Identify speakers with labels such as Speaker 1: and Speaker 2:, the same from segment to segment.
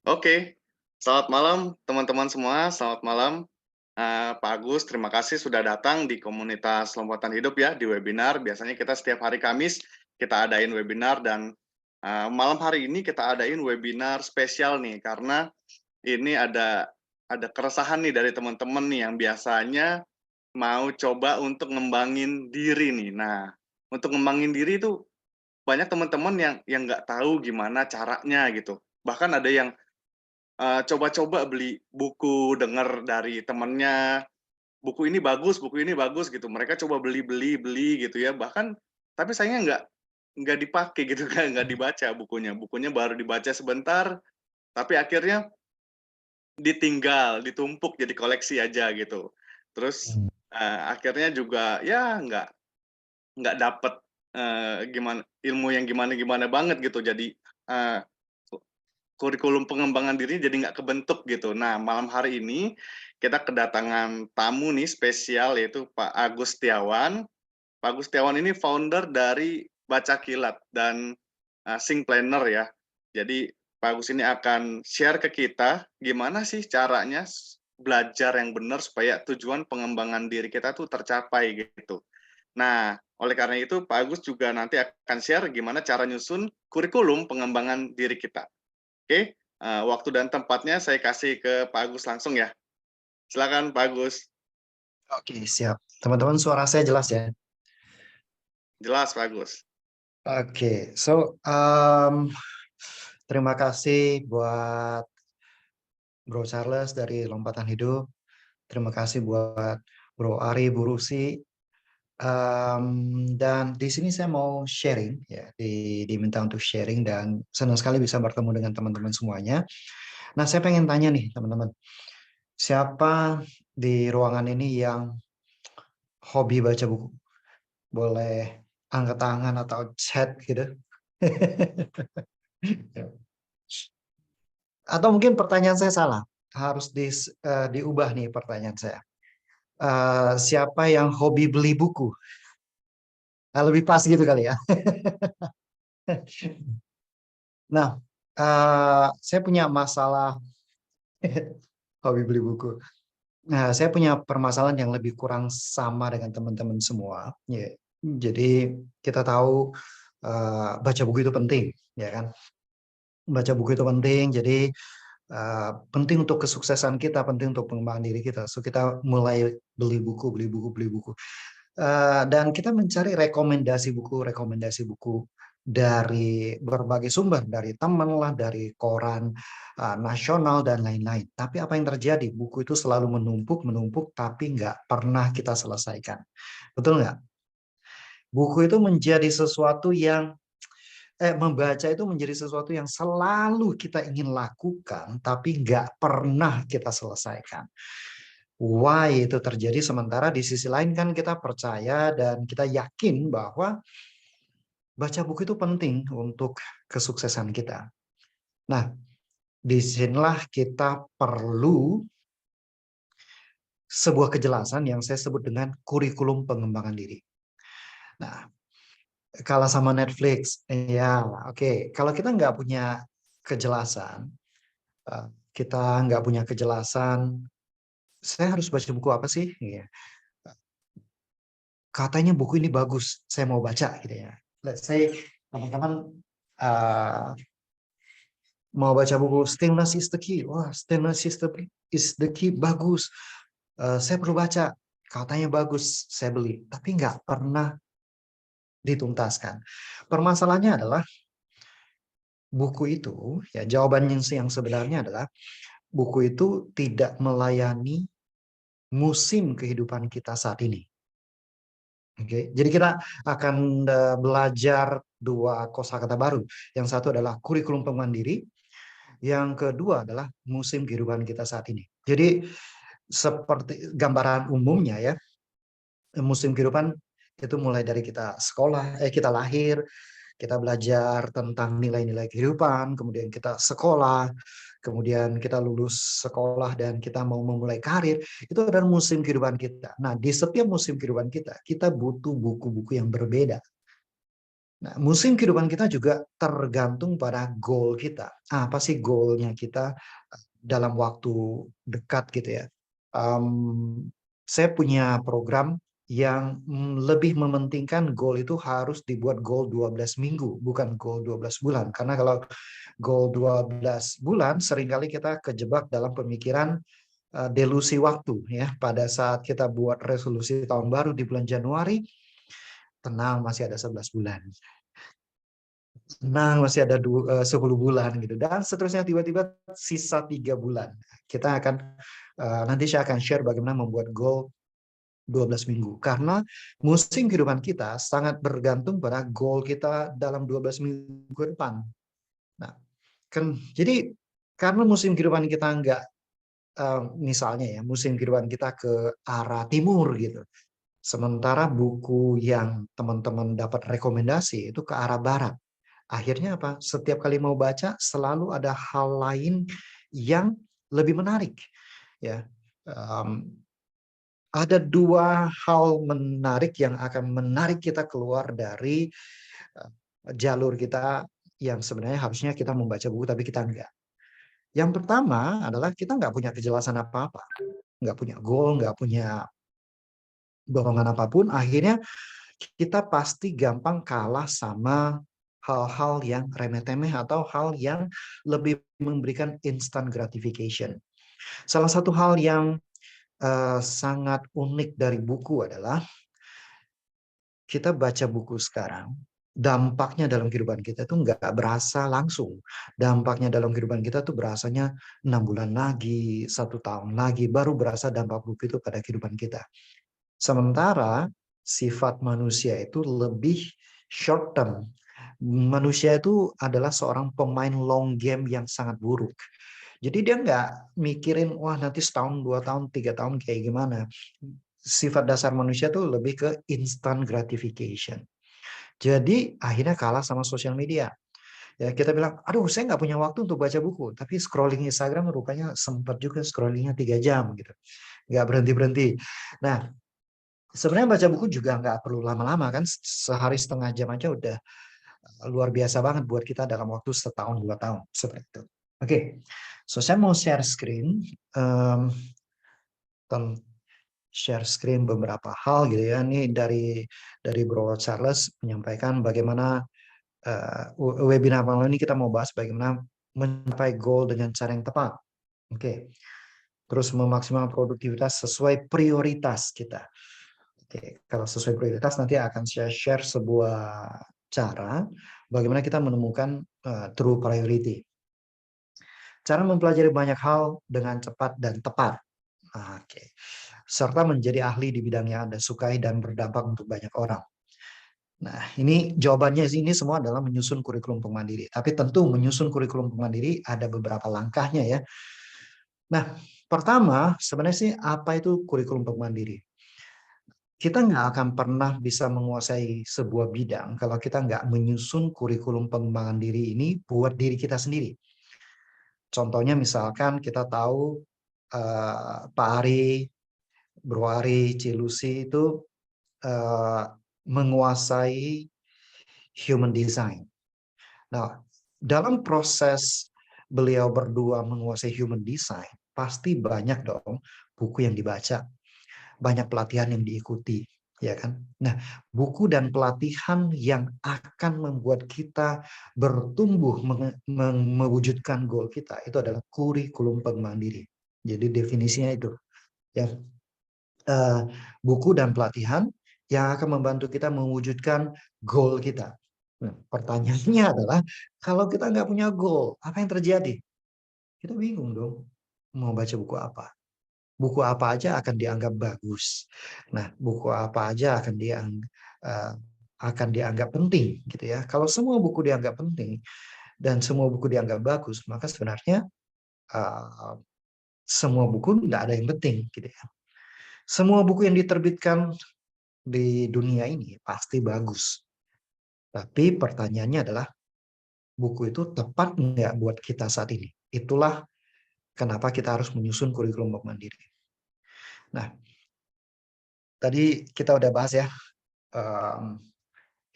Speaker 1: Oke, selamat malam teman-teman semua, selamat malam. Pak Agus, terima kasih sudah datang di komunitas Lompatan Hidup ya, di webinar. Biasanya kita setiap hari Kamis, kita adain webinar dan malam hari ini kita adain webinar spesial nih, karena ini ada keresahan nih dari teman-teman nih yang biasanya mau coba untuk ngembangin diri nih. Nah, untuk ngembangin diri itu banyak teman-teman yang nggak tahu gimana caranya gitu. Bahkan ada yang coba-coba beli buku, denger dari temennya, buku ini bagus gitu. Mereka coba beli gitu ya, bahkan tapi sayangnya nggak dipakai gitu kan, nggak dibaca bukunya. Bukunya baru dibaca sebentar, tapi akhirnya ditinggal, ditumpuk jadi koleksi aja gitu. Terus,
Speaker 2: Hmm.
Speaker 1: akhirnya juga ya nggak dapet, gimana ilmu yang gimana-gimana banget gitu. Jadi, eee kurikulum pengembangan diri jadi nggak kebentuk gitu. Nah, malam hari ini kita kedatangan tamu nih spesial yaitu Pak Agus Setiawan. Pak Agus Setiawan ini founder dari Baca Kilat dan, Think Planner ya. Jadi Pak Agus ini akan share ke kita gimana sih caranya belajar yang benar supaya tujuan pengembangan diri kita tuh tercapai gitu. Nah, oleh karena itu Pak Agus juga nanti akan share gimana cara nyusun kurikulum pengembangan diri kita. Oke, waktu dan tempatnya saya kasih ke Pak Agus langsung ya. Silakan Pak Agus.
Speaker 2: Oke, siap. Teman-teman, suara saya jelas ya?
Speaker 1: Jelas Pak Agus.
Speaker 2: Oke, terima kasih buat Bro Charles dari Lompatan Hidup. Terima kasih buat Bro Ari, Bu Rusi. Dan di sini saya mau sharing, ya, diminta untuk sharing dan senang sekali bisa bertemu dengan teman-teman semuanya. Nah, saya pengen tanya nih, teman-teman. Siapa di ruangan ini yang hobi baca buku? Boleh angkat tangan atau chat gitu. Atau mungkin pertanyaan saya salah. Harus diubah nih pertanyaan saya. Siapa yang hobi beli buku? Nah, lebih pas gitu kali ya. Nah, saya punya masalah hobi beli buku. Nah, saya punya permasalahan yang lebih kurang sama dengan teman-teman semua. Ya, jadi kita tahu baca buku itu penting, ya kan? Baca buku itu penting. Jadi penting untuk kesuksesan kita, penting untuk pengembangan diri kita. So kita mulai beli buku, beli buku, beli buku. Dan kita mencari rekomendasi buku dari berbagai sumber, dari teman lah, dari koran nasional dan lain-lain. Tapi apa yang terjadi? Buku itu selalu menumpuk, menumpuk, tapi nggak pernah kita selesaikan. Betul nggak? Buku itu menjadi sesuatu yang membaca itu menjadi sesuatu yang selalu kita ingin lakukan, tapi nggak pernah kita selesaikan. Why itu terjadi sementara di sisi lain kan kita percaya dan kita yakin bahwa baca buku itu penting untuk kesuksesan kita. Nah, disinilah kita perlu sebuah kejelasan yang saya sebut dengan kurikulum pengembangan diri. Nah, kalau sama Netflix, ya oke. Kalau kita nggak punya kejelasan, kita nggak punya kejelasan, saya harus baca buku apa sih? Iya. Katanya buku ini bagus, saya mau baca gitu ya. Let's say teman-teman uh, mau baca buku Stillness is the Key. Wah, Stillness is the Key bagus. Saya perlu baca. Katanya bagus, saya beli. Tapi nggak pernah dituntaskan. Permasalahannya adalah buku itu, ya jawabannya yang sebenarnya adalah buku itu tidak melayani musim kehidupan kita saat ini. Oke, jadi kita akan belajar dua kosakata baru. Yang satu adalah kurikulum pengembangan diri, yang kedua adalah musim kehidupan kita saat ini. Jadi seperti gambaran umumnya ya, musim kehidupan itu mulai dari kita sekolah, kita lahir, kita belajar tentang nilai-nilai kehidupan, kemudian kita sekolah, kemudian kita lulus sekolah dan kita mau memulai karir, itu adalah musim kehidupan kita. Nah, di setiap musim kehidupan kita, kita butuh buku-buku yang berbeda. Nah, musim kehidupan kita juga tergantung pada goal kita. Apa sih goalnya kita dalam waktu dekat gitu ya. Saya punya program yang lebih mementingkan goal itu harus dibuat goal 12 minggu, bukan goal 12 bulan. Karena kalau goal 12 bulan, seringkali kita kejebak dalam pemikiran delusi waktu ya. Pada saat kita buat resolusi tahun baru di bulan Januari, tenang masih ada 11 bulan. Tenang masih ada 10 bulan gitu. Dan seterusnya tiba-tiba sisa 3 bulan. Kita akan nanti saya akan share bagaimana membuat goal 12 minggu. Karena musim kehidupan kita sangat bergantung pada goal kita dalam 12 minggu ke depan. Nah, jadi karena musim kehidupan kita enggak misalnya ya, musim kehidupan kita ke arah timur gitu. Sementara buku yang teman-teman dapat rekomendasi itu ke arah barat. Akhirnya apa? Setiap kali mau baca selalu ada hal lain yang lebih menarik. Ya, ada dua hal menarik yang akan menarik kita keluar dari jalur kita yang sebenarnya harusnya kita membaca buku tapi kita enggak. Yang pertama adalah kita nggak punya kejelasan apa-apa, nggak punya goal, nggak punya dorongan apapun. Akhirnya kita pasti gampang kalah sama hal-hal yang remeh-temeh atau hal yang lebih memberikan instant gratification. Salah satu hal yang sangat unik dari buku adalah kita baca buku sekarang, dampaknya dalam kehidupan kita itu nggak berasa langsung. Dampaknya dalam kehidupan kita tuh berasanya 6 bulan lagi, 1 tahun lagi, baru berasa dampak buku itu pada kehidupan kita. Sementara sifat manusia itu lebih short term. Manusia itu adalah seorang pemain long game yang sangat buruk. Jadi dia nggak mikirin, wah nanti setahun, 2 tahun, 3 tahun kayak gimana. Sifat dasar manusia tuh lebih ke instant gratification. Jadi akhirnya kalah sama sosial media. Ya kita bilang, aduh saya nggak punya waktu untuk baca buku. Tapi scrolling Instagram rupanya sempat juga scrollingnya 3 jam gitu. Nggak berhenti-berhenti. Nah, sebenarnya baca buku juga nggak perlu lama-lama kan. Sehari setengah jam aja udah luar biasa banget buat kita dalam waktu 1 tahun 2 tahun. Seperti itu. Oke, so saya mau share screen. Share screen beberapa hal gitu ya. Ini dari Bro Charles menyampaikan bagaimana webinar malam ini kita mau bahas bagaimana mencapai goal dengan cara yang tepat. Oke. Terus memaksimalkan produktivitas sesuai prioritas kita. Oke, kalau sesuai prioritas nanti akan saya share sebuah cara bagaimana kita menemukan true priority. Cara mempelajari banyak hal dengan cepat dan tepat. Oke. Serta menjadi ahli di bidang yang Anda sukai dan berdampak untuk banyak orang. Nah, ini jawabannya ini semua adalah menyusun kurikulum pemandiri. Tapi tentu menyusun kurikulum pemandiri ada beberapa langkahnya ya. Nah, pertama sebenarnya sih apa itu kurikulum pemandiri? Kita nggak akan pernah bisa menguasai sebuah bidang kalau kita nggak menyusun kurikulum pengembangan diri ini buat diri kita sendiri. Contohnya misalkan kita tahu Pak Ari, Bro Ari, Cilusi itu menguasai human design. Nah, dalam proses beliau berdua menguasai human design, pasti banyak dong buku yang dibaca, banyak pelatihan yang diikuti, ya kan? Nah, buku dan pelatihan yang akan membuat kita bertumbuh mewujudkan goal kita itu adalah kurikulum pengembangan diri. Jadi definisinya itu, ya. Buku dan pelatihan yang akan membantu kita mewujudkan goal kita. Nah, pertanyaannya adalah, kalau kita nggak punya goal, apa yang terjadi? Kita bingung dong, mau baca buku apa. Buku apa aja akan dianggap bagus. Nah, buku apa aja akan dianggap penting, gitu ya. Kalau semua buku dianggap penting dan semua buku dianggap bagus, maka sebenarnya uh, semua buku nggak ada yang penting, gitu ya. Semua buku yang diterbitkan di dunia ini pasti bagus. Tapi pertanyaannya adalah, buku itu tepat nggak buat kita saat ini? Itulah kenapa kita harus menyusun kurikulum mandiri. Nah, tadi kita udah bahas ya,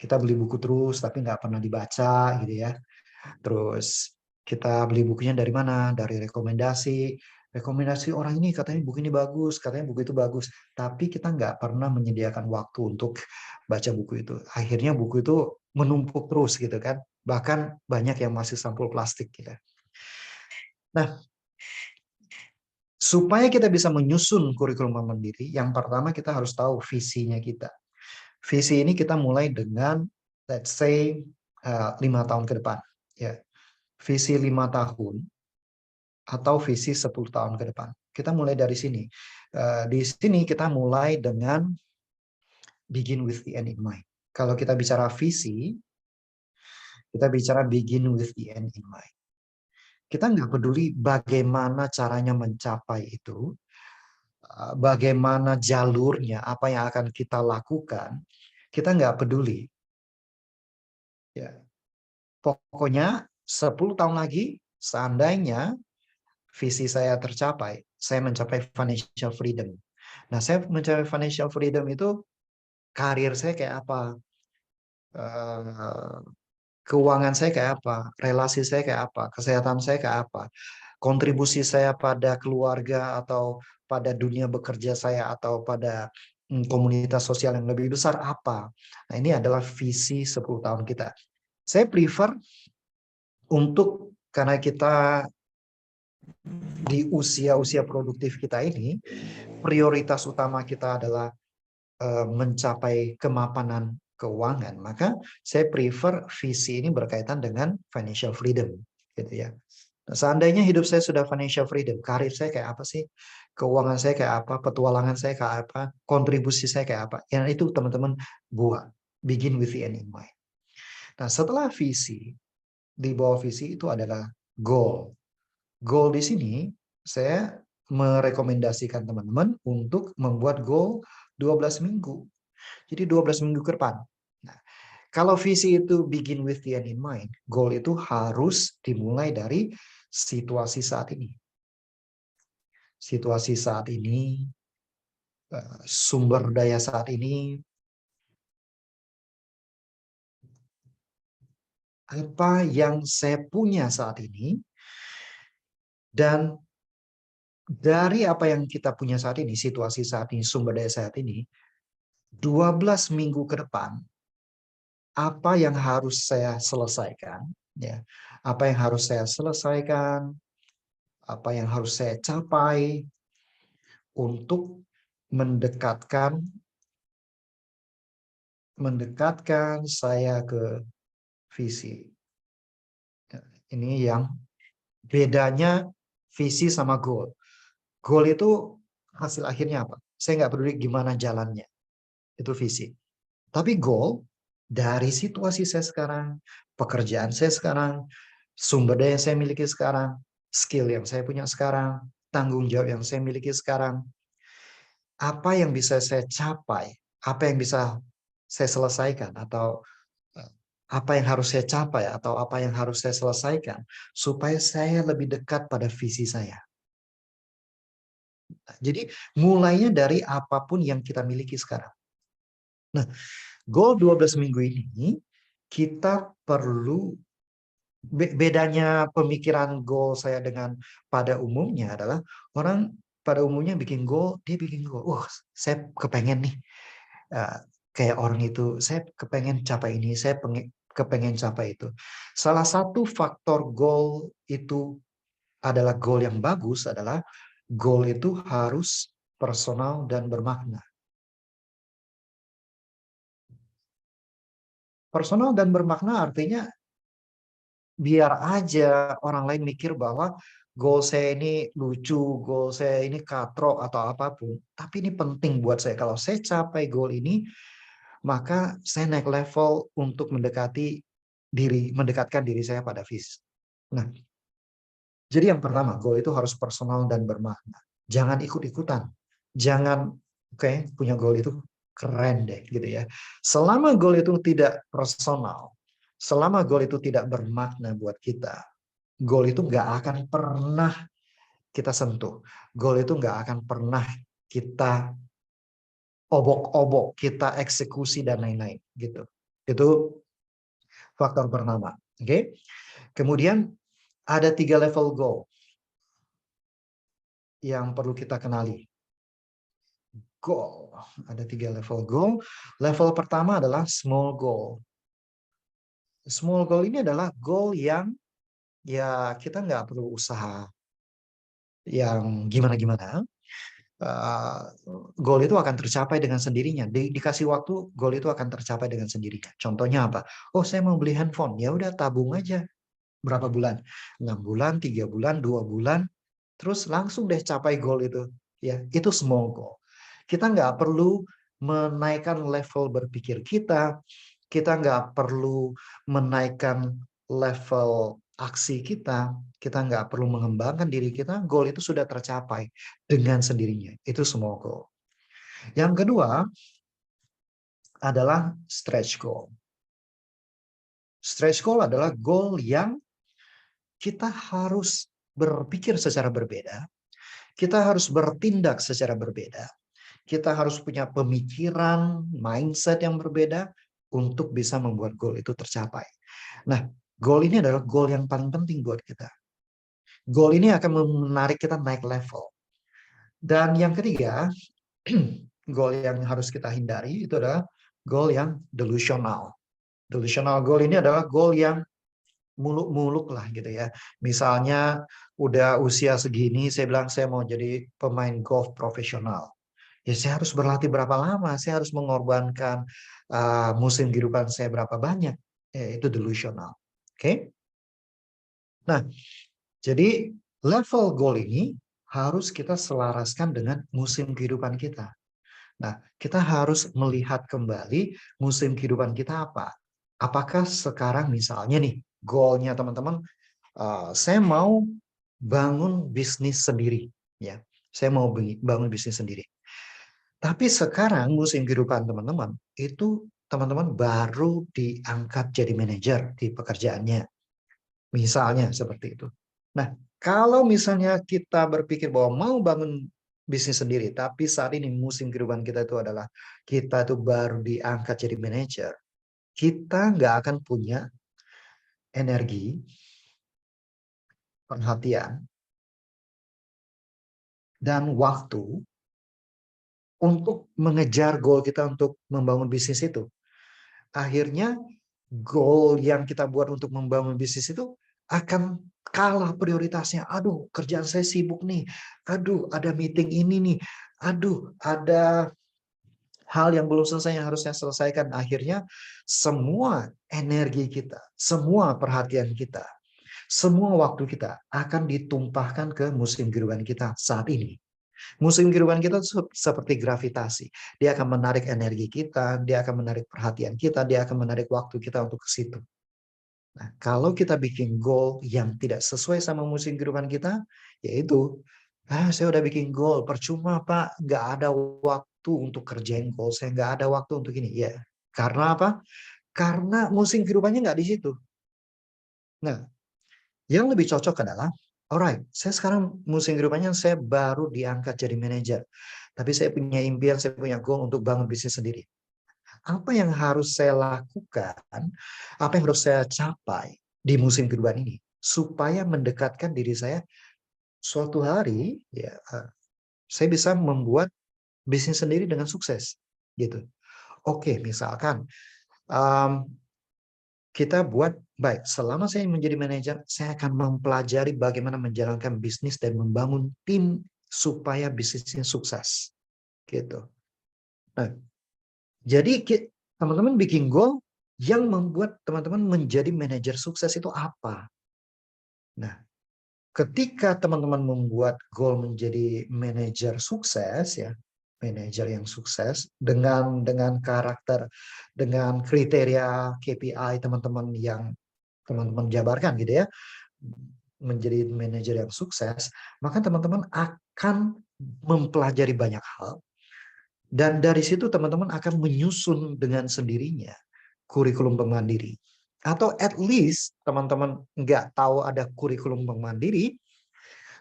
Speaker 2: Kita beli buku terus tapi nggak pernah dibaca gitu ya. Terus kita beli bukunya dari mana? Dari rekomendasi. Rekomendasi orang ini katanya buku ini bagus, katanya buku itu bagus. Tapi kita nggak pernah menyediakan waktu untuk baca buku itu. Akhirnya buku itu menumpuk terus gitu kan. Bahkan banyak yang masih sampul plastik gitu. Nah, supaya kita bisa menyusun kurikulum mandiri, yang pertama kita harus tahu visinya kita. Visi ini kita mulai dengan, let's say, 5 tahun ke depan. Ya, visi 5 tahun atau visi 10 tahun ke depan. Kita mulai dari sini. Di sini kita mulai dengan begin with the end in mind. Kalau kita bicara visi, kita bicara begin with the end in mind. Kita nggak peduli bagaimana caranya mencapai itu, bagaimana jalurnya, apa yang akan kita lakukan, kita nggak peduli. Ya. Pokoknya 10 tahun lagi, seandainya visi saya tercapai, saya mencapai financial freedom. Nah, saya mencapai financial freedom itu karir saya kayak apa, eh, keuangan saya kayak apa, relasi saya kayak apa, kesehatan saya kayak apa, kontribusi saya pada keluarga atau pada dunia bekerja saya atau pada komunitas sosial yang lebih besar apa. Nah, ini adalah visi 10 tahun kita. Saya prefer untuk, karena kita di usia-usia produktif kita ini, prioritas utama kita adalah mencapai kemapanan keuangan, maka saya prefer visi ini berkaitan dengan financial freedom, gitu ya. Nah, seandainya hidup saya sudah financial freedom, karir saya kayak apa sih, keuangan saya kayak apa, petualangan saya kayak apa, kontribusi saya kayak apa, yang itu teman-teman buat, begin with the end in mind. Nah, setelah visi, di bawah visi itu adalah goal. Goal di sini saya merekomendasikan teman-teman untuk membuat goal 12 minggu. Jadi 12 minggu ke depan. Nah, kalau visi itu begin with the end in mind, goal itu harus dimulai dari situasi saat ini. Situasi saat ini, sumber daya saat ini, apa yang saya punya saat ini, dan dari apa yang kita punya saat ini, situasi saat ini, sumber daya saat ini, 12 minggu ke depan, apa yang harus saya selesaikan, ya, apa yang harus saya selesaikan, apa yang harus saya capai untuk mendekatkan saya ke visi. Ini yang bedanya visi sama goal. Goal itu hasil akhirnya apa? Saya nggak peduli gimana jalannya. Itu visi. Tapi goal, dari situasi saya sekarang, pekerjaan saya sekarang, sumber daya yang saya miliki sekarang, skill yang saya punya sekarang, tanggung jawab yang saya miliki sekarang, apa yang bisa saya capai, apa yang bisa saya selesaikan, atau apa yang harus saya capai, atau apa yang harus saya selesaikan, supaya saya lebih dekat pada visi saya. Jadi mulainya dari apapun yang kita miliki sekarang. Nah, goal 12 minggu ini, kita perlu, bedanya pemikiran goal saya dengan pada umumnya adalah, orang pada umumnya bikin goal, dia bikin goal, saya kepengen nih, kayak orang itu, saya kepengen capai ini, saya kepengen capai itu. Salah satu faktor goal itu adalah goal yang bagus adalah goal itu harus personal dan bermakna. Personal dan bermakna artinya biar aja orang lain mikir bahwa goal saya ini lucu, goal saya ini katrok atau apapun, tapi ini penting buat saya. Kalau saya capai goal ini, maka saya naik level untuk mendekatkan diri saya pada visi. Nah, jadi yang pertama, goal itu harus personal dan bermakna. Jangan ikut-ikutan. Jangan, punya goal itu keren deh, gitu ya. Selama goal itu tidak personal, selama goal itu tidak bermakna buat kita, goal itu nggak akan pernah kita sentuh. Goal itu nggak akan pernah kita obok-obok, kita eksekusi dan lain-lain, gitu. Itu faktor pertama. Oke. Kemudian ada 3 level goal yang perlu kita kenali. Goal, ada 3 level goal. Level pertama adalah small goal. Small goal ini adalah goal yang ya kita nggak perlu usaha yang gimana-gimana. Goal itu akan tercapai dengan sendirinya. Dikasih waktu, goal itu akan tercapai dengan sendirinya. Contohnya apa? Oh, saya mau beli handphone. Ya udah tabung aja. Berapa bulan? 6 bulan, 3 bulan, 2 bulan. Terus langsung deh capai goal itu. Ya, itu small goal. Kita nggak perlu menaikkan level berpikir kita. Kita nggak perlu menaikkan level aksi kita. Kita nggak perlu mengembangkan diri kita. Goal itu sudah tercapai dengan sendirinya. Itu small goal. Yang kedua adalah stretch goal. Stretch goal adalah goal yang kita harus berpikir secara berbeda, kita harus bertindak secara berbeda, kita harus punya pemikiran, mindset yang berbeda untuk bisa membuat goal itu tercapai. Nah, goal ini adalah goal yang paling penting buat kita. Goal ini akan menarik kita naik level. Dan yang ketiga, goal yang harus kita hindari itu adalah goal yang delusional. Delusional goal ini adalah goal yang muluk-muluk lah gitu ya. Misalnya udah usia segini, saya bilang saya mau jadi pemain golf profesional. Ya saya harus berlatih berapa lama, saya harus mengorbankan musim kehidupan saya berapa banyak. Ya, itu delusional. Oke? Nah, jadi level goal ini harus kita selaraskan dengan musim kehidupan kita. Nah, kita harus melihat kembali musim kehidupan kita apa. Apakah sekarang misalnya nih, goalnya teman-teman, saya mau bangun bisnis sendiri. Ya, saya mau bangun bisnis sendiri. Tapi sekarang musim kehidupan teman-teman, itu teman-teman baru diangkat jadi manajer di pekerjaannya. Misalnya seperti itu. Nah, kalau misalnya kita berpikir bahwa mau bangun bisnis sendiri, tapi saat ini musim kehidupan kita itu adalah kita itu baru diangkat jadi manajer, kita nggak akan punya energi, perhatian, dan waktu untuk mengejar goal kita untuk membangun bisnis itu. Akhirnya goal yang kita buat untuk membangun bisnis itu akan kalah prioritasnya. Aduh, kerjaan saya sibuk nih. Aduh, ada meeting ini nih. Aduh, ada hal yang belum selesai yang harus saya selesaikan. Akhirnya semua energi kita, semua perhatian kita, semua waktu kita akan ditumpahkan ke musim kehidupan kita saat ini. Musim kehidupan kita seperti gravitasi. Dia akan menarik energi kita, dia akan menarik perhatian kita, dia akan menarik waktu kita untuk ke situ. Nah, kalau kita bikin goal yang tidak sesuai sama musim kehidupan kita, yaitu, saya udah bikin goal, percuma Pak, nggak ada waktu untuk kerjain goal saya, nggak ada waktu untuk ini. Ya, karena apa? Karena musim kehidupannya nggak di situ. Nah, yang lebih cocok adalah, alright, saya sekarang musim kehidupannya saya baru diangkat jadi manajer. Tapi saya punya impian, saya punya goal untuk bangun bisnis sendiri. Apa yang harus saya lakukan, apa yang harus saya capai di musim kehidupan ini, supaya mendekatkan diri saya suatu hari, ya, saya bisa membuat bisnis sendiri dengan sukses, gitu. Oke, misalkan kita buat baik. Selama saya menjadi manajer, saya akan mempelajari bagaimana menjalankan bisnis dan membangun tim supaya bisnisnya sukses, gitu. Nah, jadi teman-teman bikin goal yang membuat teman-teman menjadi manajer sukses itu apa? Nah, ketika teman-teman membuat goal menjadi manajer sukses ya, manajer yang sukses dengan karakter, dengan kriteria KPI teman-teman yang teman-teman jabarkan gitu ya, menjadi manajer yang sukses, maka teman-teman akan mempelajari banyak hal. Dan dari situ teman-teman akan menyusun dengan sendirinya kurikulum Bank Mandiri. Atau at least teman-teman nggak tahu ada kurikulum Bank Mandiri,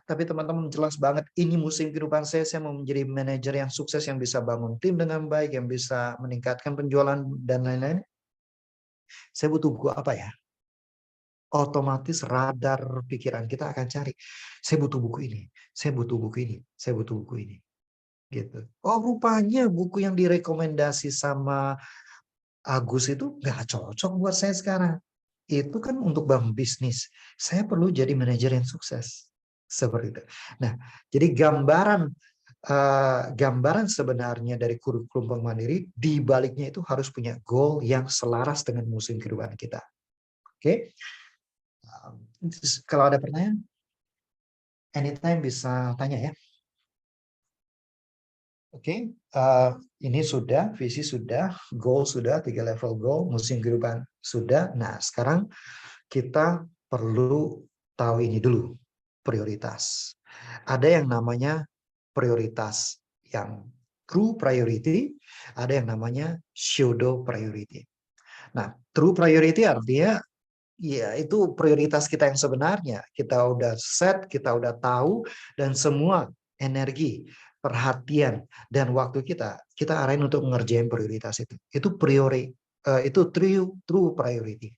Speaker 2: tapi teman-teman jelas banget ini musim kehidupan saya mau menjadi manajer yang sukses, yang bisa bangun tim dengan baik, yang bisa meningkatkan penjualan dan lain-lain. Saya butuh buku apa ya? Otomatis radar pikiran kita akan cari, saya butuh buku ini, saya butuh buku ini, saya butuh buku ini, gitu. Oh, rupanya buku yang direkomendasi sama Agus itu nggak cocok buat saya sekarang. Itu kan untuk bangun bisnis. Saya perlu jadi manajer yang sukses. Seperti itu. Nah, jadi gambaran sebenarnya dari kurikulum Bank Mandiri, di baliknya itu harus punya goal yang selaras dengan musim kehidupan kita. Oke? Kalau ada pertanyaan, anytime bisa tanya ya. Oke, ini sudah, visi sudah, goal sudah, 3 level goal, musim kehidupan sudah. Nah, sekarang kita perlu tahu ini dulu, prioritas. Ada yang namanya prioritas yang true priority, ada yang namanya pseudo priority. Nah, true priority artinya ya itu prioritas kita yang sebenarnya. Kita udah set, kita udah tahu, dan semua energi, perhatian, dan waktu kita arahin untuk mengerjain prioritas itu. Itu true priority.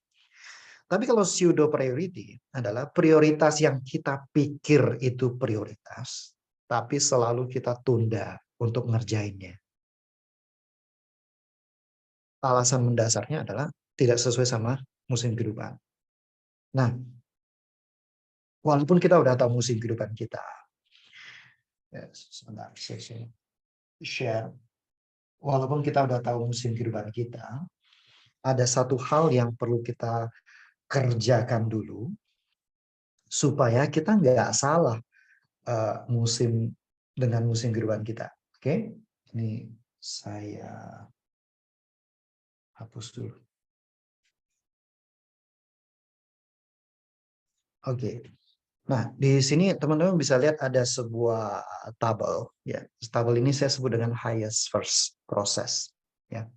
Speaker 2: Tapi kalau pseudo priority adalah prioritas yang kita pikir itu prioritas, tapi selalu kita tunda untuk ngerjainnya. Alasan mendasarnya adalah tidak sesuai sama musim kehidupan. Nah, walaupun kita udah tahu musim kehidupan kita, ya, sebentar, saya share. Walaupun kita udah tahu musim kehidupan kita, ada satu hal yang perlu kita kerjakan dulu supaya kita nggak salah musim dengan musim kehidupan kita. Oke, ini saya hapus dulu. Oke. Nah, di sini teman-teman bisa lihat ada sebuah tabel ya. Tabel ini saya sebut dengan highest first process ya.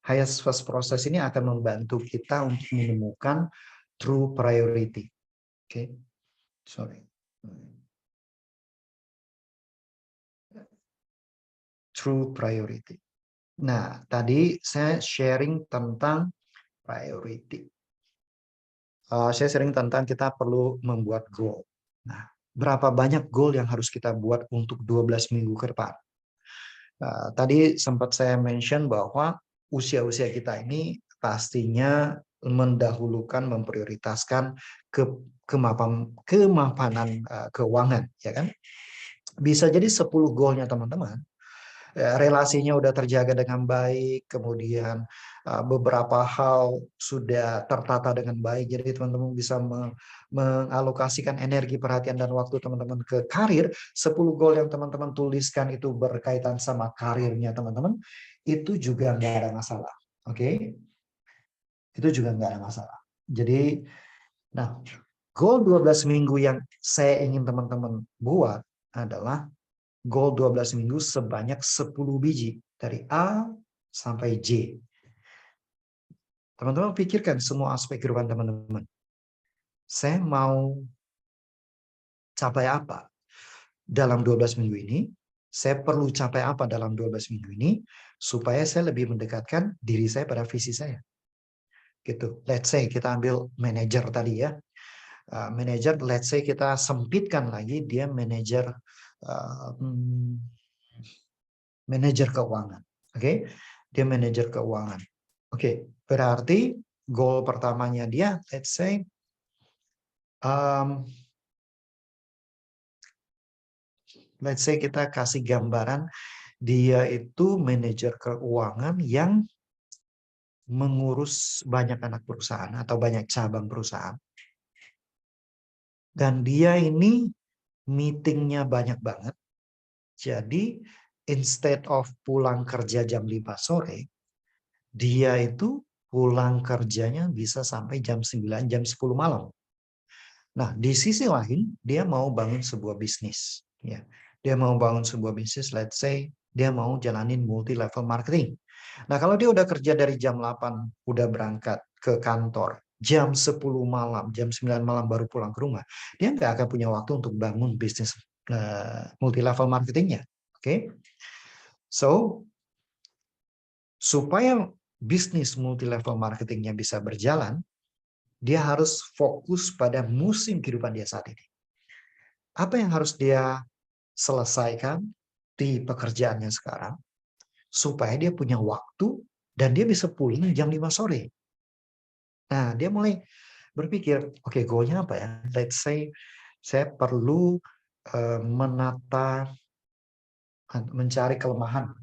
Speaker 2: Highest first process ini akan membantu kita untuk menemukan true priority. Oke. Sorry. True priority. Nah, tadi saya sharing tentang priority. Saya sering tentang kita perlu membuat goal. Nah, berapa banyak goal yang harus kita buat untuk 12 minggu ke depan? Tadi sempat saya mention bahwa usia-usia kita ini pastinya mendahulukan, memprioritaskan kemapanan keuangan, ya kan? Bisa jadi 10 goalnya teman-teman, relasinya udah terjaga dengan baik, kemudian beberapa hal sudah tertata dengan baik, jadi teman-teman bisa mengalokasikan energi, perhatian, dan waktu teman-teman ke karir. 10 goal yang teman-teman tuliskan itu berkaitan sama karirnya teman-teman, itu juga nggak ada masalah. Oke? Itu juga nggak ada masalah. Jadi, nah, goal 12 minggu yang saya ingin teman-teman buat adalah goal 12 minggu sebanyak 10 biji dari A sampai J. Teman-teman pikirkan semua aspek kehidupan teman-teman. Saya mau capai apa dalam 12 minggu ini? Saya perlu capai apa dalam 12 minggu ini supaya saya lebih mendekatkan diri saya pada visi saya. Gitu. Let's say kita ambil manajer tadi ya. Manajer, let's say kita sempitkan lagi, dia manajer manajer keuangan. Oke, dia manajer keuangan. Oke, berarti goal pertamanya dia, let's say, kita kasih gambaran dia itu manajer keuangan yang mengurus banyak anak perusahaan atau banyak cabang perusahaan. Dan dia ini meetingnya banyak banget. Jadi instead of pulang kerja jam 5 sore, dia itu pulang kerjanya bisa sampai jam 9, jam 10 malam. Nah, di sisi lain, dia mau bangun sebuah bisnis. Ya. Dia mau bangun sebuah bisnis, let's say, dia mau jalanin multi-level marketing. Nah, kalau dia udah kerja dari jam 8, udah berangkat ke kantor, jam 10 malam, jam 9 malam baru pulang ke rumah, dia nggak akan punya waktu untuk bangun bisnis multi-level marketingnya. Oke? So, supaya bisnis multi-level marketingnya bisa berjalan, dia harus fokus pada musim kehidupan dia saat ini. Apa yang harus dia selesaikan di pekerjaannya sekarang, supaya dia punya waktu dan dia bisa pulang jam 5 sore. Nah, dia mulai berpikir, oke, goalnya apa ya? Let's say saya perlu menata, mencari kelemahan,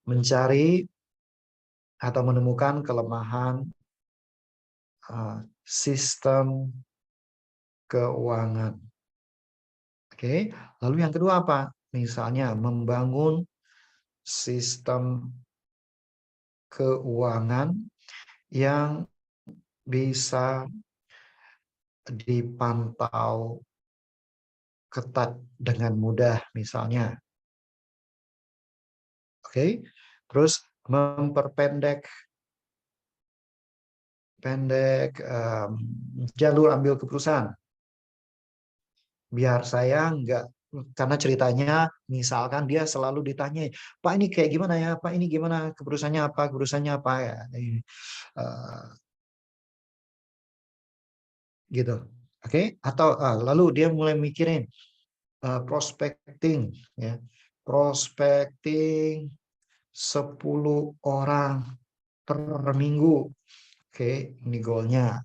Speaker 2: mencari atau menemukan kelemahan sistem keuangan. Oke, lalu yang kedua apa? Misalnya membangun sistem keuangan yang bisa dipantau ketat dengan mudah misalnya. Oke. Terus memperpendek jalur ambil keputusan. Biar saya enggak, karena ceritanya misalkan dia selalu ditanya, Pak ini kayak gimana ya, Pak ini gimana, keputusannya apa ya. Gitu. Oke, atau lalu dia mulai mikirin prospecting ya. Prospecting 10 orang per minggu. Oke, ini goalnya.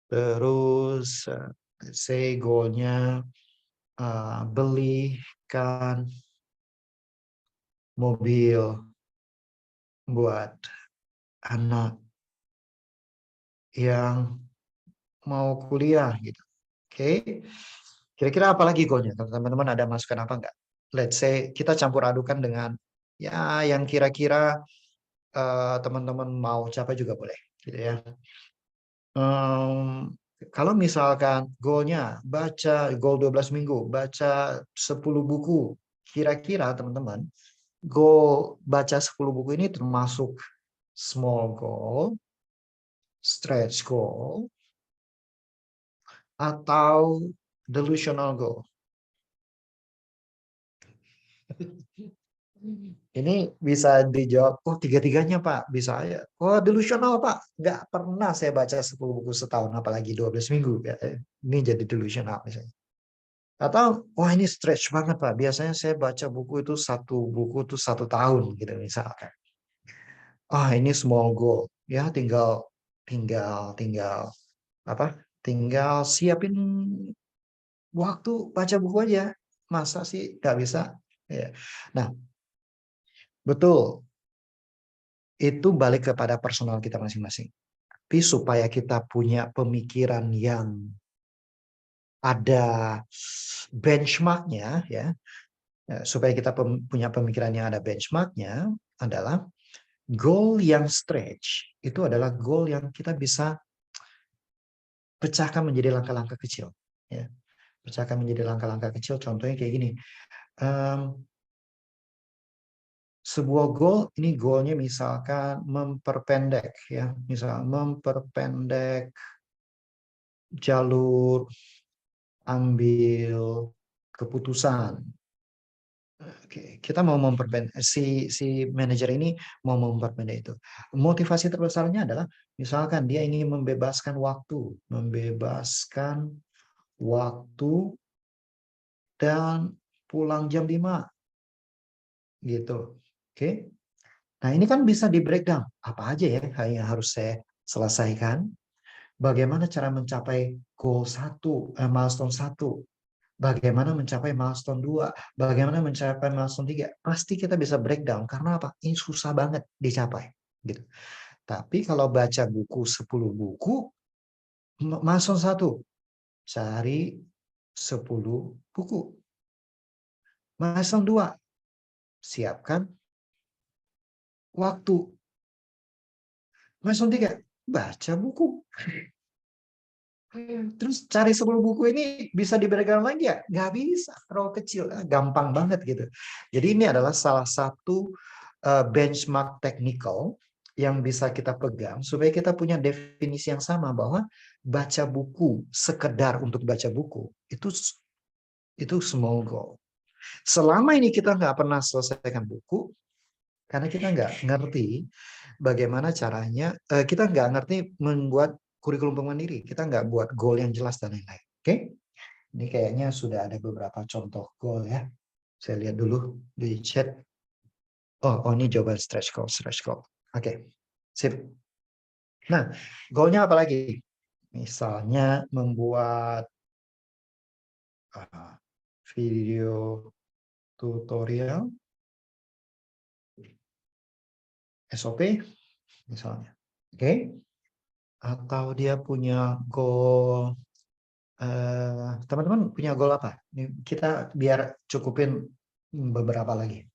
Speaker 2: Terus say goalnya belikan mobil buat anak yang mau kuliah gitu. Oke. Kira-kira apa lagi goalnya? Teman-teman ada masukan apa enggak? Let's say kita campur adukan dengan ya yang kira-kira teman-teman mau capai juga boleh gitu ya. Kalau misalkan goalnya goal 12 minggu, baca 10 buku, kira-kira teman-teman, goal baca 10 buku ini termasuk small goal, stretch goal, atau delusional goal? Ini bisa dijawab, oh tiga-tiganya Pak, bisa ya. Oh delusional Pak, nggak pernah saya baca 10 buku setahun, apalagi 12 minggu. Ya. Ini jadi delusional misalnya. Atau, wah ini stretch banget Pak, biasanya saya baca buku itu satu buku itu 1 tahun gitu misalkan. Ini small goal, ya tinggal apa? Tinggal siapin waktu baca buku aja. Masa sih nggak bisa? Ya. Nah, betul. Itu balik kepada personal kita masing-masing. Tapi supaya kita punya pemikiran yang ada benchmark-nya, ya, supaya kita punya pemikiran yang ada benchmark-nya adalah goal yang stretch itu adalah goal yang kita bisa pecahkan menjadi langkah-langkah kecil. Ya. Pecahkan menjadi langkah-langkah kecil. Contohnya kayak gini. Sebuah goal, ini goalnya misalkan memperpendek, ya, misal memperpendek jalur ambil keputusan. Oke, kita mau memperpendek, si manajer ini mau memperpendek itu. Motivasi terbesarnya adalah misalkan dia ingin membebaskan waktu dan pulang jam 5 gitu. Oke. Nah, ini kan bisa di breakdown. Apa aja ya yang harus saya selesaikan? Bagaimana cara mencapai goal 1, milestone 1? Bagaimana mencapai milestone 2? Bagaimana mencapai milestone 3? Pasti kita bisa breakdown. Karena apa? Ini susah banget dicapai. Gitu. Tapi kalau baca buku 10 buku, milestone 1, cari 10 buku. Milestone 2, siapkan waktu. Milestone 3, baca buku. Terus cari 10 buku ini bisa diberikan lagi ya? Nggak bisa, terlalu kecil. Gampang banget gitu. Jadi ini adalah salah satu benchmark technical yang bisa kita pegang supaya kita punya definisi yang sama bahwa baca buku, sekedar untuk baca buku, itu small goal. Selama ini kita nggak pernah selesaikan buku, Karena kita nggak ngerti bagaimana caranya, kita nggak ngerti membuat kurikulum mandiri, kita nggak buat goal yang jelas dan lain-lain. Oke? Ini kayaknya sudah ada beberapa contoh goal ya. Saya lihat dulu di chat. Oh ini jawaban stretch goal, stretch goal. Oke, sip. Nah, goalnya apa lagi? Misalnya membuat video tutorial SOP misalnya. Oke? Atau dia punya goal, teman-teman punya goal apa? Ini kita biar cukupin beberapa lagi.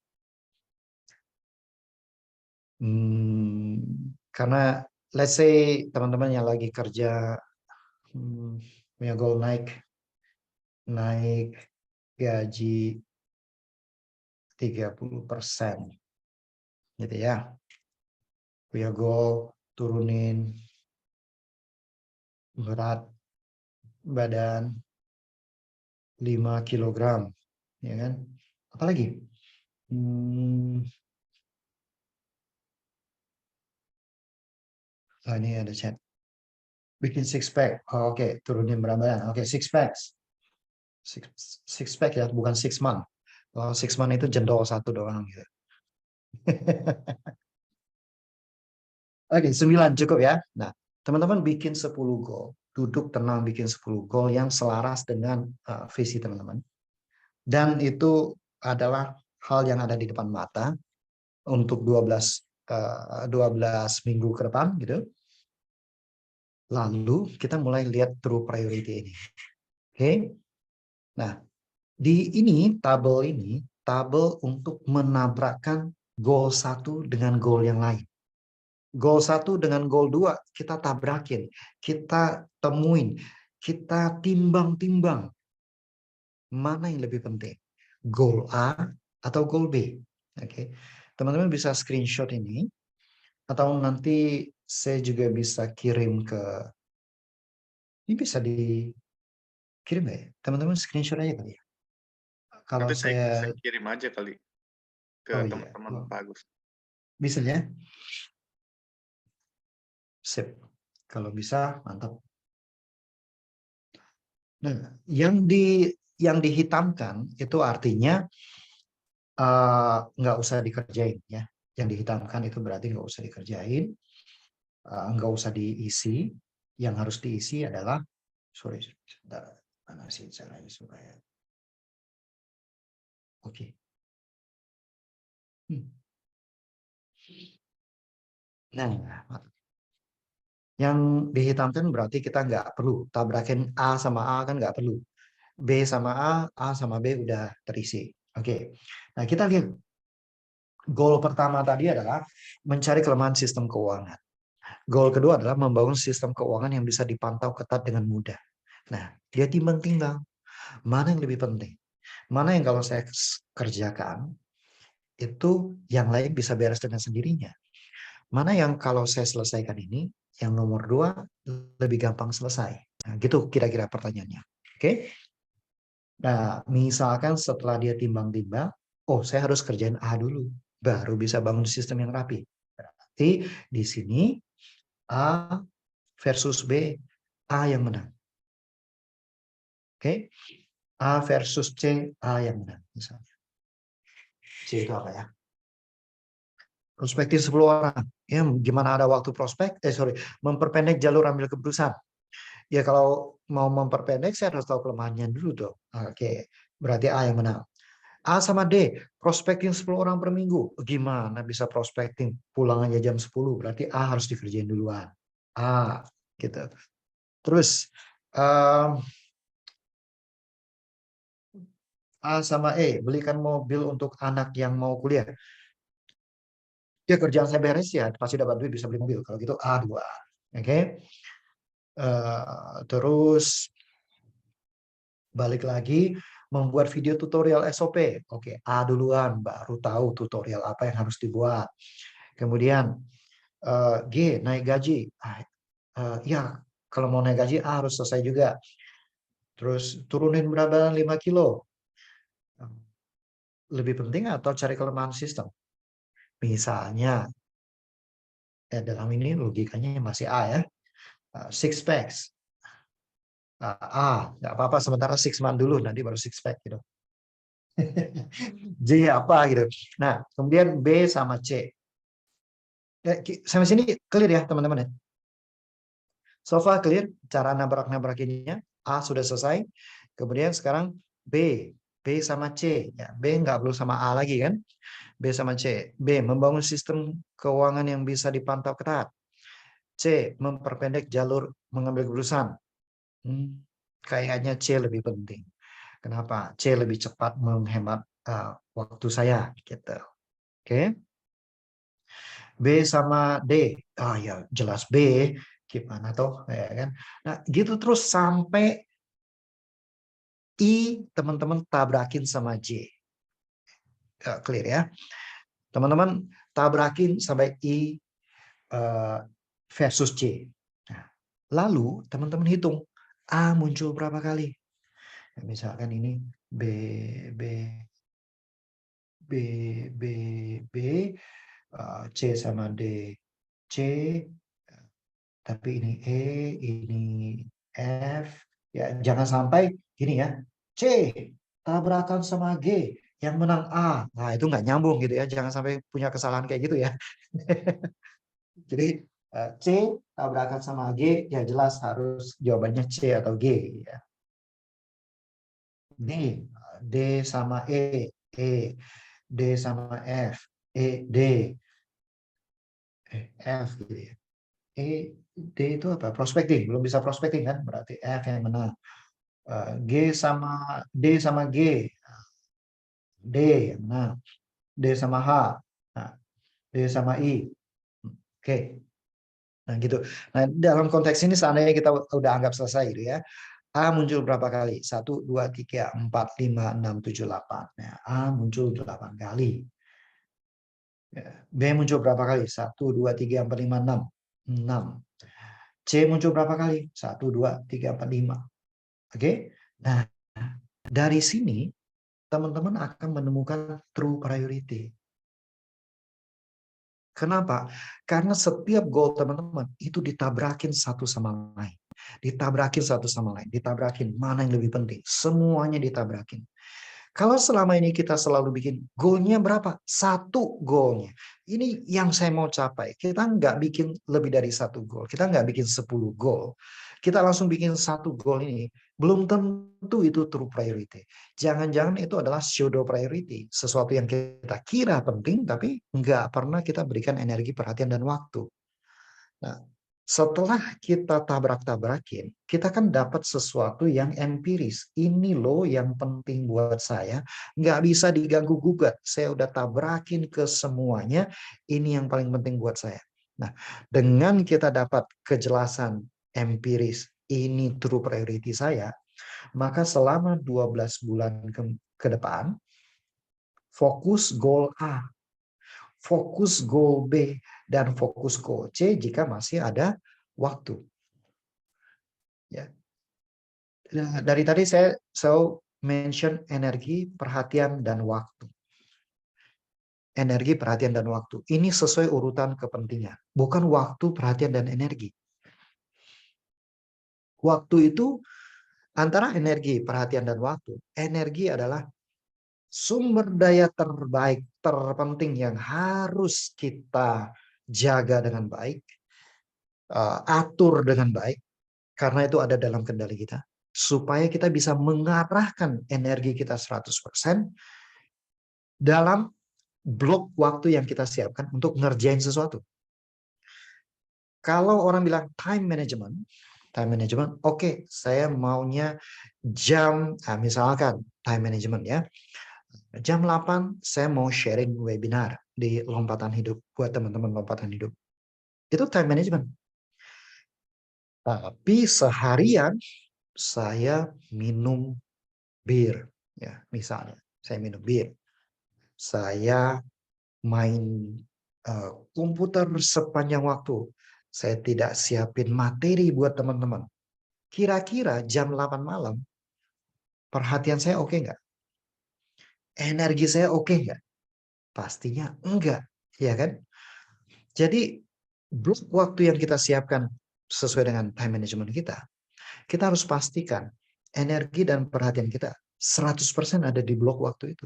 Speaker 2: Karena let's say teman-teman yang lagi kerja punya goal naik gaji 30%, gitu ya. Punya goal turunin berat badan 5 kilogram, ya kan? Apalagi? Ini ada chat. Bikin six pack. Oh, oke, turunin berat badan. Oke, six packs. Six pack ya, bukan 6 month. Kalau 6 month itu jendol satu doang gitu. Oke, 9 cukup ya. Nah, teman-teman bikin 10 goal. Duduk tenang bikin 10 goal yang selaras dengan visi teman-teman. Dan itu adalah hal yang ada di depan mata untuk 12 minggu ke depan gitu. Lalu kita mulai lihat true priority ini. Oke. Nah, di ini tabel untuk menabrakkan goal 1 dengan goal yang lain. Goal 1 dengan goal 2 kita tabrakin, kita temuin, kita timbang-timbang. Mana yang lebih penting? Goal A atau goal B? Oke. Teman-teman bisa screenshot ini atau nanti saya juga bisa kirim ke, ini bisa dikirim nggak ya? Teman-teman screenshot aja kali ya. Kalau
Speaker 1: Nanti saya
Speaker 2: saya,
Speaker 1: kirim aja kali ke
Speaker 2: oh iya,
Speaker 1: teman-teman Pak Agus.
Speaker 2: bisa ya? Sip. Kalau bisa, mantap. Nah, yang dihitamkan itu artinya nggak usah dikerjain ya. Yang dihitamkan itu berarti nggak usah dikerjain, nggak usah diisi. Yang harus diisi adalah, sorry, sebentar, mana sih caranya supaya, oke. Nah, yang dihitamkan berarti kita nggak perlu tabrakin A sama A, kan nggak perlu. B sama A sama B udah terisi. Oke. Nah, kita lihat goal pertama tadi adalah mencari kelemahan sistem keuangan. Goal kedua adalah membangun sistem keuangan yang bisa dipantau ketat dengan mudah. Nah, dia timbang-timbang. Mana yang lebih penting? Mana yang kalau saya kerjakan, itu yang lain bisa beres dengan sendirinya. Mana yang kalau saya selesaikan ini, yang nomor 2 lebih gampang selesai. Nah, gitu kira-kira pertanyaannya. Oke? Nah, misalkan setelah dia timbang-timbang, oh saya harus kerjain A dulu, baru bisa bangun sistem yang rapi. Berarti di sini A versus B, A yang menang. Oke? A versus C, A yang menang misalnya. C itu apa ya? Prospektif 10 orang. Ya, gimana ada waktu memperpendek jalur ambil keputusan. Ya kalau mau memperpendek saya harus tahu kelemahannya dulu dong. Oke, berarti A yang menang. A sama D, prospecting 10 orang per minggu. Gimana bisa prospecting? Pulang aja jam 10, berarti A harus dikerjain duluan. A, gitu. Terus, A sama E, belikan mobil untuk anak yang mau kuliah. Ya kerjaan saya beres ya, pasti dapat duit bisa beli mobil. Kalau gitu A2. Oke. Terus, balik lagi, membuat video tutorial SOP. Oke, A duluan, baru tahu tutorial apa yang harus dibuat. Kemudian G, naik gaji. Ya, kalau mau naik gaji A harus selesai juga. Terus turunin berat badan 5 kilo. Lebih penting atau cari kelemahan sistem? Misalnya, dalam ini logikanya masih A ya, six packs. A, nggak apa-apa sementara six month dulu, nanti baru six pack gitu. J apa gitu. Nah, kemudian B sama C. Sampai sini clear ya teman-teman ya? So far clear cara nabrak-nabrakinnya. A sudah selesai. Kemudian sekarang B. B sama C. Ya, B nggak perlu sama A lagi kan? B sama C. B. Membangun sistem keuangan yang bisa dipantau ketat. C. Memperpendek jalur mengambil keputusan. Kayaknya C lebih penting. Kenapa? C lebih cepat menghemat waktu saya. Gitu. Oke. B sama D. Ya jelas B. Gimana toh? Ya kan? Nah, gitu terus sampai I teman-teman tabrakin sama J. Clear ya. Teman-teman tabrakin sampai I versus J. Nah, lalu teman-teman hitung A muncul berapa kali. Nah, misalkan ini B, B, B, B, B, C sama D, C, tapi ini E, ini F, ya jangan sampai gini ya, C tabrakan sama G, yang menang A, nah itu nggak nyambung gitu ya, jangan sampai punya kesalahan kayak gitu ya. Jadi C tabrakan sama G, ya jelas harus jawabannya C atau G ya. D, D sama E, D sama F, D, F gitu ya. D itu apa? Prospecting, belum bisa prospecting kan? Berarti F yang menang. D sama G, D yang menang. D sama H, nah, D sama I. Oke, nah gitu. Nah dalam konteks ini seandainya kita udah anggap selesai gitu ya. A muncul berapa kali? 1, 2, 3, 4, 5, 6, 7, 8. Nah, A muncul 8 kali. B muncul berapa kali? 1, 2, 3, 4, 5, 6. 6. C muncul berapa kali? 1, 2, 3, 4, 5. Oke? Nah, dari sini teman-teman akan menemukan true priority. Kenapa? Karena setiap goal teman-teman itu ditabrakin satu sama lain. Ditabrakin satu sama lain. Ditabrakin mana yang lebih penting. Semuanya ditabrakin. Kalau selama ini kita selalu bikin goalnya berapa? Satu goalnya. Ini yang saya mau capai. Kita nggak bikin lebih dari satu goal. Kita nggak bikin 10 goal. Kita langsung bikin satu goal ini. Belum tentu itu true priority. Jangan-jangan itu adalah pseudo priority. Sesuatu yang kita kira penting, tapi nggak pernah kita berikan energi, perhatian, dan waktu. Nah, setelah kita tabrak-tabrakin, kita kan dapat sesuatu yang empiris. Ini loh yang penting buat saya, nggak bisa diganggu-gugat. Saya udah tabrakin ke semuanya, ini yang paling penting buat saya. Nah, dengan kita dapat kejelasan empiris, ini true priority saya, maka selama 12 bulan ke depan, fokus goal A, fokus goal B, dan fokus goal C jika masih ada waktu. Ya. Nah, dari tadi saya selalu mention energi, perhatian, dan waktu. Energi, perhatian, dan waktu. Ini sesuai urutan kepentingan. Bukan waktu, perhatian, dan energi. Waktu itu antara energi, perhatian, dan waktu. Energi adalah sumber daya terbaik, terpenting yang harus kita jaga dengan baik, atur dengan baik, karena itu ada dalam kendali kita. Supaya kita bisa mengarahkan energi kita 100% dalam blok waktu yang kita siapkan untuk ngerjain sesuatu. Kalau orang bilang time management, oke, saya maunya jam, misalkan time management ya, jam 8 saya mau sharing webinar di Lompatan Hidup, buat teman-teman Lompatan Hidup. Itu time management. Tapi seharian saya minum bir, ya misalnya, saya minum bir. Saya main komputer sepanjang waktu. Saya tidak siapin materi buat teman-teman. Kira-kira jam 8 malam, perhatian saya oke nggak? Energi saya oke nggak? Pastinya enggak. ya kan? Jadi blok waktu yang kita siapkan sesuai dengan time management kita harus pastikan energi dan perhatian kita 100% ada di blok waktu itu.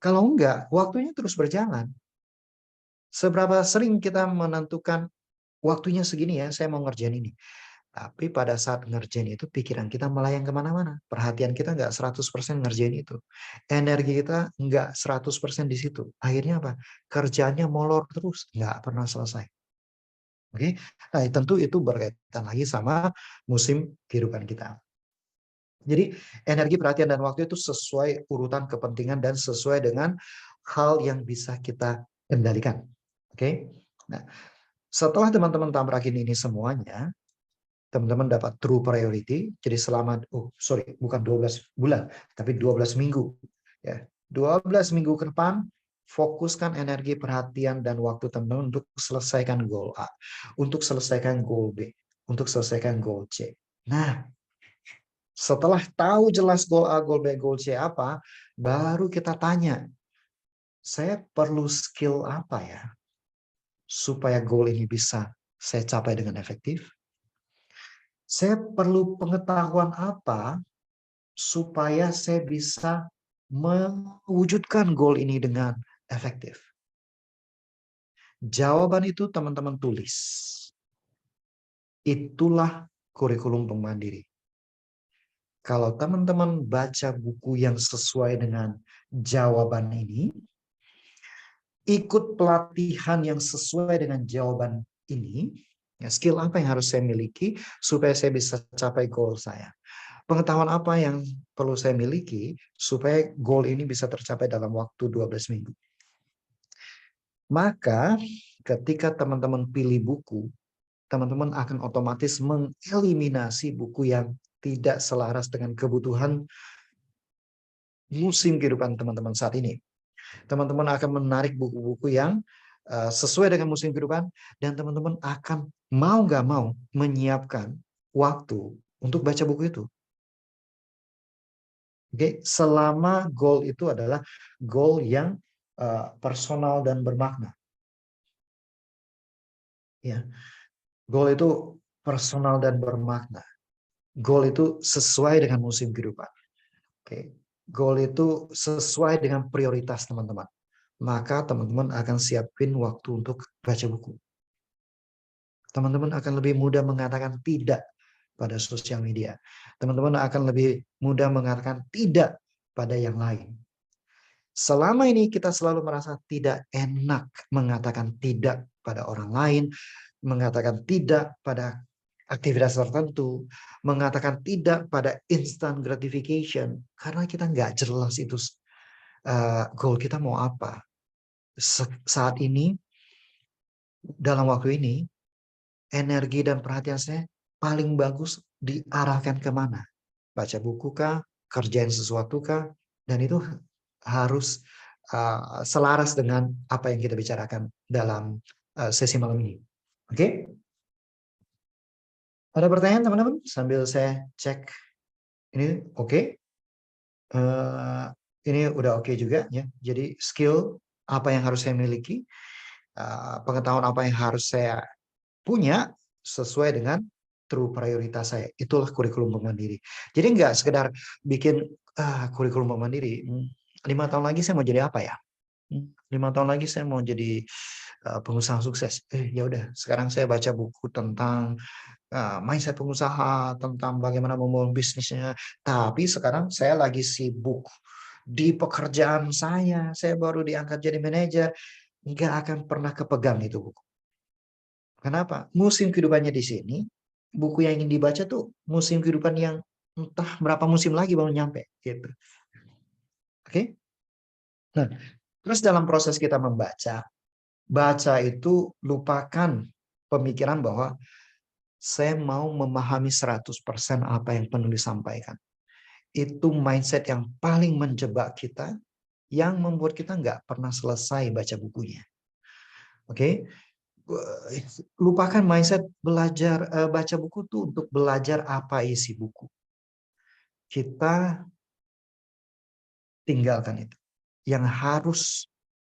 Speaker 2: Kalau enggak, waktunya terus berjalan. Seberapa sering kita menentukan waktunya segini ya, saya mau ngerjain ini. Tapi pada saat ngerjain itu pikiran kita melayang kemana-mana. Perhatian kita nggak 100% ngerjain itu. Energi kita nggak 100% di situ. Akhirnya apa? Kerjaannya molor terus, nggak pernah selesai. Oke, nah tentu itu berkaitan lagi sama musim kehidupan kita. Jadi energi, perhatian, dan waktu itu sesuai urutan kepentingan dan sesuai dengan hal yang bisa kita kendalikan. Oke, nah setelah teman-teman tamrakin ini semuanya, teman-teman dapat true priority. Jadi selama, bukan 12 bulan, tapi 12 minggu. Ya, 12 minggu ke depan, fokuskan energi, perhatian, dan waktu teman-teman untuk selesaikan goal A, untuk selesaikan goal B, untuk selesaikan goal C. Nah, setelah tahu jelas goal A, goal B, goal C apa, baru kita tanya, saya perlu skill apa ya, supaya goal ini bisa saya capai dengan efektif? Saya perlu pengetahuan apa supaya saya bisa mewujudkan goal ini dengan efektif? Jawaban itu teman-teman tulis. Itulah kurikulum Bank Mandiri. Kalau teman-teman baca buku yang sesuai dengan jawaban ini, ikut pelatihan yang sesuai dengan jawaban ini, ya, skill apa yang harus saya miliki supaya saya bisa capai goal saya? Pengetahuan apa yang perlu saya miliki supaya goal ini bisa tercapai dalam waktu 12 minggu? Maka ketika teman-teman pilih buku, teman-teman akan otomatis mengeliminasi buku yang tidak selaras dengan kebutuhan musim kehidupan teman-teman saat ini. Teman-teman akan menarik buku-buku yang sesuai dengan musim kehidupan, dan teman-teman akan mau nggak mau menyiapkan waktu untuk baca buku itu. Oke, selama goal itu adalah goal yang personal dan bermakna. Ya, goal itu personal dan bermakna. Goal itu sesuai dengan musim kehidupan. Oke, goal itu sesuai dengan prioritas teman-teman. Maka teman-teman akan siapin waktu untuk baca buku. Teman-teman akan lebih mudah mengatakan tidak pada sosial media. Teman-teman akan lebih mudah mengatakan tidak pada yang lain. Selama ini kita selalu merasa tidak enak mengatakan tidak pada orang lain, mengatakan tidak pada aktivitas tertentu, mengatakan tidak pada instant gratification, karena kita nggak jelas itu goal kita mau apa. Saat ini, dalam waktu ini, energi dan perhatian saya paling bagus diarahkan kemana? Baca buku kah? Kerjain sesuatu kah? Dan itu harus selaras dengan apa yang kita bicarakan dalam sesi malam ini. Oke? Ada pertanyaan teman-teman? Sambil saya cek ini oke. Ini udah oke juga ya. Jadi skill apa yang harus saya miliki, pengetahuan apa yang harus saya punya sesuai dengan true prioritas saya. Itulah kurikulum Bank Mandiri. Jadi nggak sekedar bikin kurikulum Bank Mandiri. 5 tahun lagi saya mau jadi apa ya? 5 tahun lagi saya mau jadi pengusaha sukses. Ya udah, sekarang saya baca buku tentang mindset pengusaha, tentang bagaimana membangun bisnisnya. Tapi sekarang saya lagi sibuk di pekerjaan saya baru diangkat jadi manajer, nggak akan pernah kepegang itu buku. Kenapa? Musim kehidupannya di sini, buku yang ingin dibaca tuh musim kehidupan yang entah berapa musim lagi baru nyampe, gitu. Oke? Nah, terus dalam proses kita membaca, baca itu lupakan pemikiran bahwa saya mau memahami 100% apa yang penulis sampaikan. Itu mindset yang paling menjebak kita, yang membuat kita nggak pernah selesai baca bukunya. Oke? Lupakan mindset belajar baca buku tuh untuk belajar apa isi buku. Kita tinggalkan itu. Yang harus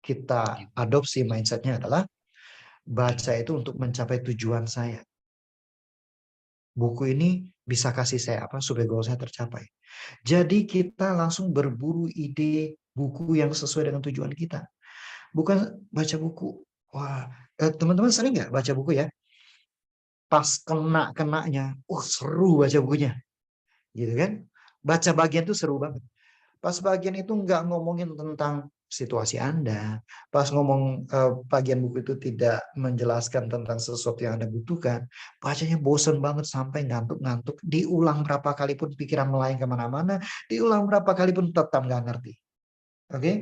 Speaker 2: kita adopsi mindsetnya adalah baca itu untuk mencapai tujuan saya. Buku ini bisa kasih saya apa supaya goal saya tercapai. Jadi kita langsung berburu ide buku yang sesuai dengan tujuan kita. Bukan baca buku. Wah, teman-teman sering nggak baca buku ya? Pas kena-kenanya, seru baca bukunya. Gitu kan? Baca bagian itu seru banget. Pas bagian itu nggak ngomongin tentang situasi Anda. Pas ngomong bagian buku itu tidak menjelaskan tentang sesuatu yang Anda butuhkan. Bacanya bosen banget sampai ngantuk-ngantuk. Diulang berapa kali pun pikiran melayang kemana-mana. Diulang berapa kali pun tetap nggak ngerti. Oke?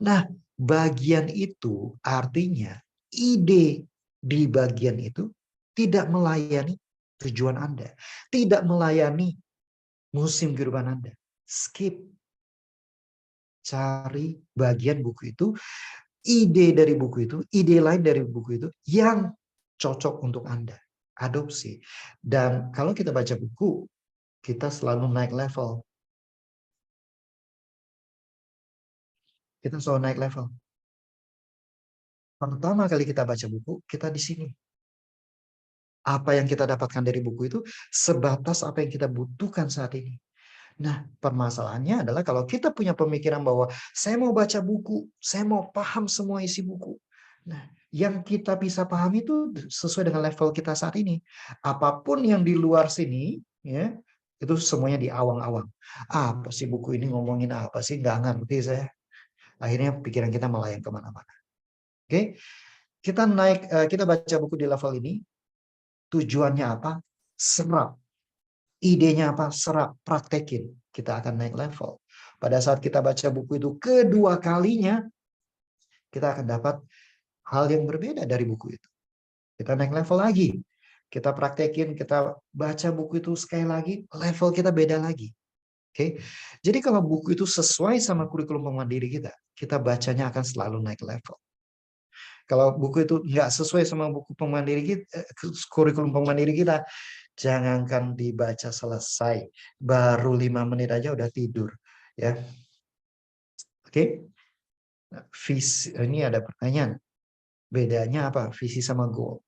Speaker 2: Nah, bagian itu artinya ide di bagian itu tidak melayani tujuan Anda. Tidak melayani musim kehidupan Anda. Skip. Cari bagian buku itu, ide dari buku itu, ide lain dari buku itu yang cocok untuk Anda. Adopsi. Dan kalau kita baca buku, kita selalu naik level. Kita selalu naik level. Pertama kali kita baca buku, kita di sini. Apa yang kita dapatkan dari buku itu sebatas apa yang kita butuhkan saat ini. Nah, permasalahannya adalah kalau kita punya pemikiran bahwa saya mau baca buku, saya mau paham semua isi buku. Nah, yang kita bisa pahami itu sesuai dengan level kita saat ini. Apapun yang di luar sini, ya, itu semuanya di awang-awang. Apa sih buku ini ngomongin apa sih? Nggak ngerti saya. Akhirnya pikiran kita melayang kemana-mana. Oke, kita baca buku di level ini. Tujuannya apa? Serap. Idenya apa? Serap, praktekin. Kita akan naik level. Pada saat kita baca buku itu kedua kalinya, kita akan dapat hal yang berbeda dari buku itu. Kita naik level lagi. Kita praktekin, kita baca buku itu sekali lagi, level kita beda lagi. Oke. Jadi kalau buku itu sesuai sama kurikulum mandiri kita bacanya akan selalu naik level. Kalau buku itu nggak sesuai sama buku kurikulum mandiri kita, jangankan dibaca selesai, baru 5 menit aja udah tidur, ya. Oke. Nah, ini ada pertanyaan. Bedanya apa? Visi sama goal.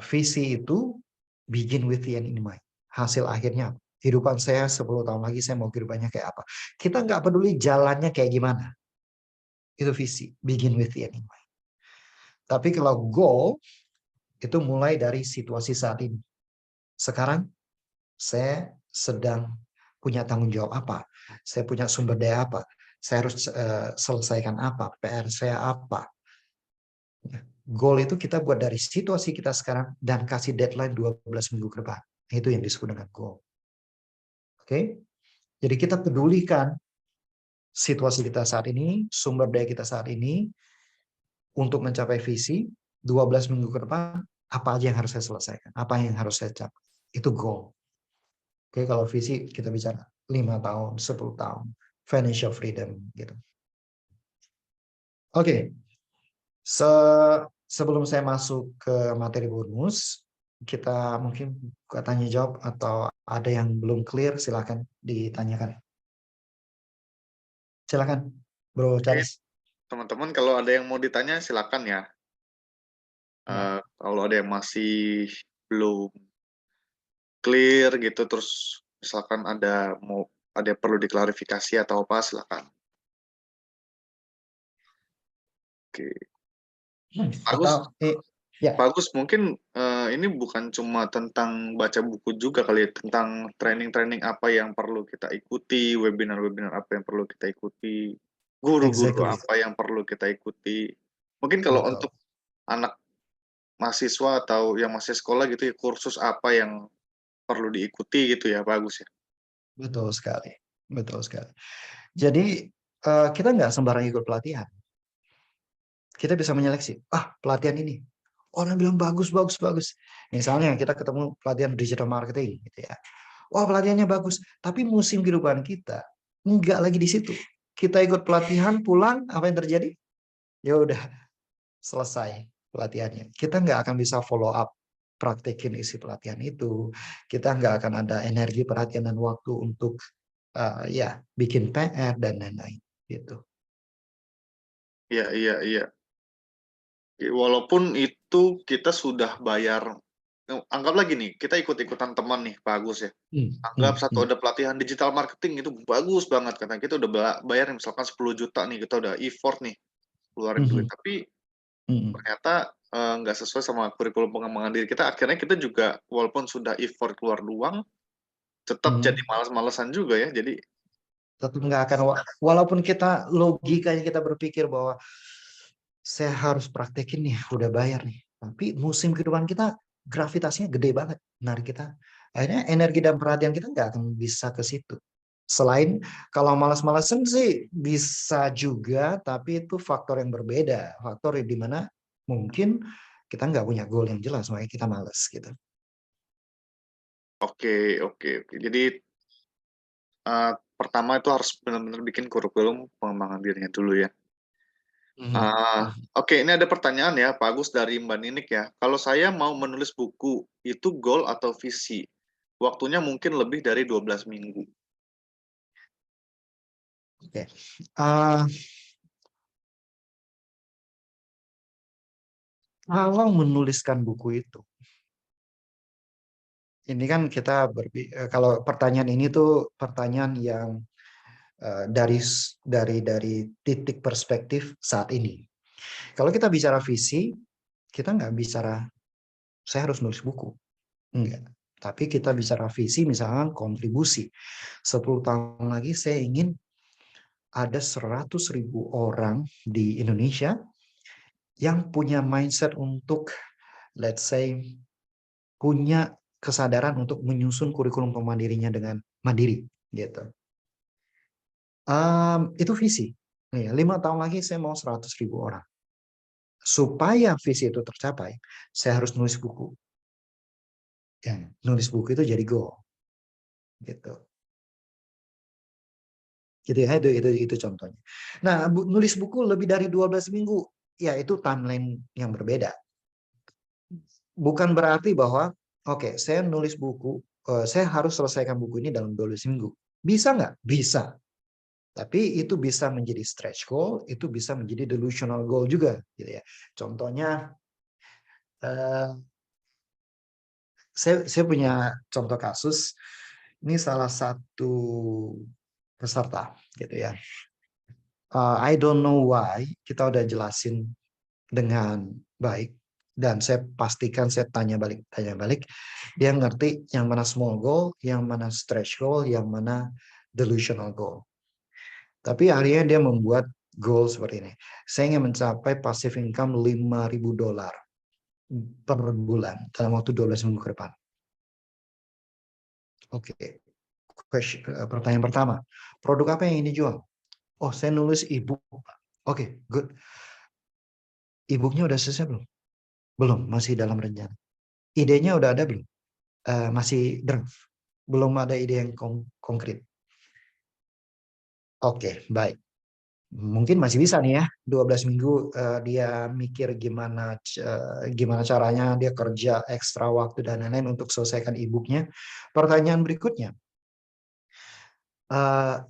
Speaker 2: Visi itu begin with the end in mind. Hasil akhirnya apa? Kehidupan saya 10 tahun lagi saya mau kehidupannya kayak apa. Kita nggak peduli jalannya kayak gimana. Itu visi. Begin with the end in mind. Tapi kalau goal itu mulai dari situasi saat ini. Sekarang saya sedang punya tanggung jawab apa? Saya punya sumber daya apa? Saya harus selesaikan apa? PR saya apa? Goal itu kita buat dari situasi kita sekarang dan kasih deadline 12 minggu ke depan. Itu yang disebut dengan goal. Oke? Jadi kita pedulikan situasi kita saat ini, sumber daya kita saat ini untuk mencapai visi 12 minggu ke depan, apa aja yang harus saya selesaikan? Apa yang harus saya capai? Itu goal. Oke, kalau visi kita bicara 5 tahun, 10 tahun, financial freedom gitu. Oke. Sebelum saya masuk ke materi bonus, kita mungkin buka tanya jawab atau ada yang belum clear, silakan ditanyakan. Silakan, Bro
Speaker 1: Oke,
Speaker 2: Charles.
Speaker 1: teman-teman kalau ada yang mau ditanya silakan ya.
Speaker 2: Ya.
Speaker 1: Kalau ada yang masih belum clear gitu, terus misalkan ada yang perlu diklarifikasi atau apa, silakan. Oke. Bagus,
Speaker 2: Atau ya,
Speaker 1: bagus. Mungkin ini bukan cuma tentang baca buku juga kali ya, tentang training-training apa yang perlu kita ikuti, webinar-webinar apa yang perlu kita ikuti, guru-guru
Speaker 2: exactly.
Speaker 1: apa yang perlu kita ikuti. Mungkin kalau
Speaker 2: Betul.
Speaker 1: untuk anak mahasiswa atau yang masih sekolah gitu ya, kursus apa yang perlu diikuti gitu ya, bagus ya.
Speaker 2: Betul sekali. Betul sekali. Jadi kita nggak sembarang ikut pelatihan. Kita bisa menyeleksi, pelatihan ini orang bilang bagus, bagus, bagus. Misalnya kita ketemu pelatihan digital marketing gitu ya. Wah, pelatihannya bagus, tapi musim kehidupan kita nggak lagi di situ. Kita ikut pelatihan, pulang, apa yang terjadi? Ya udah, selesai pelatihannya. Kita nggak akan bisa follow up praktekin isi pelatihan itu. Kita nggak akan ada energi, perhatian, dan waktu untuk bikin PR dan lain-lain gitu.
Speaker 1: Iya, iya, iya. Walaupun itu kita sudah bayar, anggaplah gini, kita ikut-ikutan teman nih, Pak Agus ya.
Speaker 2: Hmm, hmm,
Speaker 1: Anggap satu
Speaker 2: hmm,
Speaker 1: ada pelatihan digital marketing itu bagus banget, karena kita udah bayar misalkan 10 juta nih, kita udah effort nih, keluarin duit.
Speaker 2: hmm,
Speaker 1: Tapi
Speaker 2: hmm,
Speaker 1: ternyata nggak sesuai sama kurikulum pengembangan diri kita. Akhirnya kita juga walaupun sudah effort keluar uang, tetap
Speaker 2: hmm.
Speaker 1: jadi malas-malesan juga ya. Jadi
Speaker 2: Tetap nggak akan, walaupun kita logikanya kita berpikir bahwa saya harus praktekin nih, udah bayar nih. Tapi musim kehidupan kita gravitasinya gede banget, menarik kita. Akhirnya energi dan perhatian kita nggak akan bisa ke situ. Selain kalau malas-malasan sih bisa juga, tapi itu faktor yang berbeda. Faktor di mana mungkin kita nggak punya goal yang jelas, makanya kita malas gitu.
Speaker 1: oke, oke, oke. Jadi pertama itu harus benar-benar bikin kurikulum pengembangan dirinya dulu ya.
Speaker 2: Mhm, mhm.
Speaker 1: Oke, ini ada pertanyaan ya, Pak Agus dari Mbak Ninik ya. Kalau saya mau menulis buku, itu goal atau visi? Waktunya mungkin lebih dari 12 minggu.
Speaker 2: Oke. Ah, kalau menuliskan buku itu, ini kan kita kalau pertanyaan ini tuh pertanyaan yang dari titik perspektif saat ini. Kalau kita bicara visi, kita nggak bicara saya harus nulis buku, enggak. Tapi kita bicara visi, misalkan kontribusi. 10 tahun lagi saya ingin ada 100.000 orang di Indonesia yang punya mindset untuk, let's say, punya kesadaran untuk menyusun kurikulum pemandirinya dengan mandiri, gitu. Itu visi. 5 tahun lagi saya mau 100.000 orang. Supaya visi itu tercapai, saya harus nulis buku. Ya, nulis buku itu jadi goal, gitu. Gitu ya, itu contohnya. Nah, nulis buku lebih dari 12 minggu, ya itu timeline yang berbeda. Bukan berarti bahwa, oke, saya nulis buku, saya harus selesaikan buku ini dalam 12 minggu. Bisa nggak? Bisa. Tapi itu bisa menjadi stretch goal, itu bisa menjadi delusional goal juga, gitu ya. Contohnya, eh, saya punya contoh kasus. Ini salah satu peserta, gitu ya. I don't know why, kita udah jelasin dengan baik, dan saya pastikan saya tanya balik, dia ngerti yang mana small goal, yang mana stretch goal, yang mana delusional goal. Tapi akhirnya dia membuat goal seperti ini. Saya ingin mencapai passive income $5.000 per bulan dalam waktu 12 minggu ke depan. Oke, pertanyaan pertama, produk apa yang ini dijual? Oh, saya nulis ebook. Oke, good. Ebooknya udah selesai belum? Belum, masih dalam rencana. Idenya udah ada belum? Masih draft. Belum ada ide yang konkret. Oke, baik. Mungkin masih bisa nih ya, 12 minggu dia mikir gimana caranya dia kerja ekstra waktu dan lain-lain untuk selesaikan ebooknya. Pertanyaan berikutnya,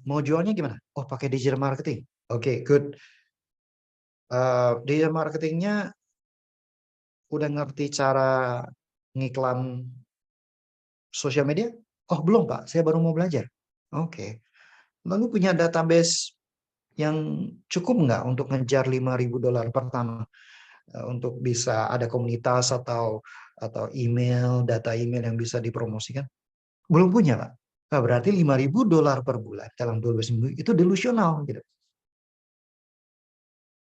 Speaker 2: mau jualnya gimana? Oh, pakai digital marketing. Oke, good. Digital marketingnya udah ngerti cara ngiklan sosial media? Oh, belum Pak, saya baru mau belajar. Oke. Lalu punya database yang cukup nggak untuk ngejar $5.000 pertama? Untuk bisa ada komunitas atau email, data email yang bisa dipromosikan? Belum punya, Pak. Nah, berarti $5.000 per bulan dalam 12 minggu itu delusional gitu.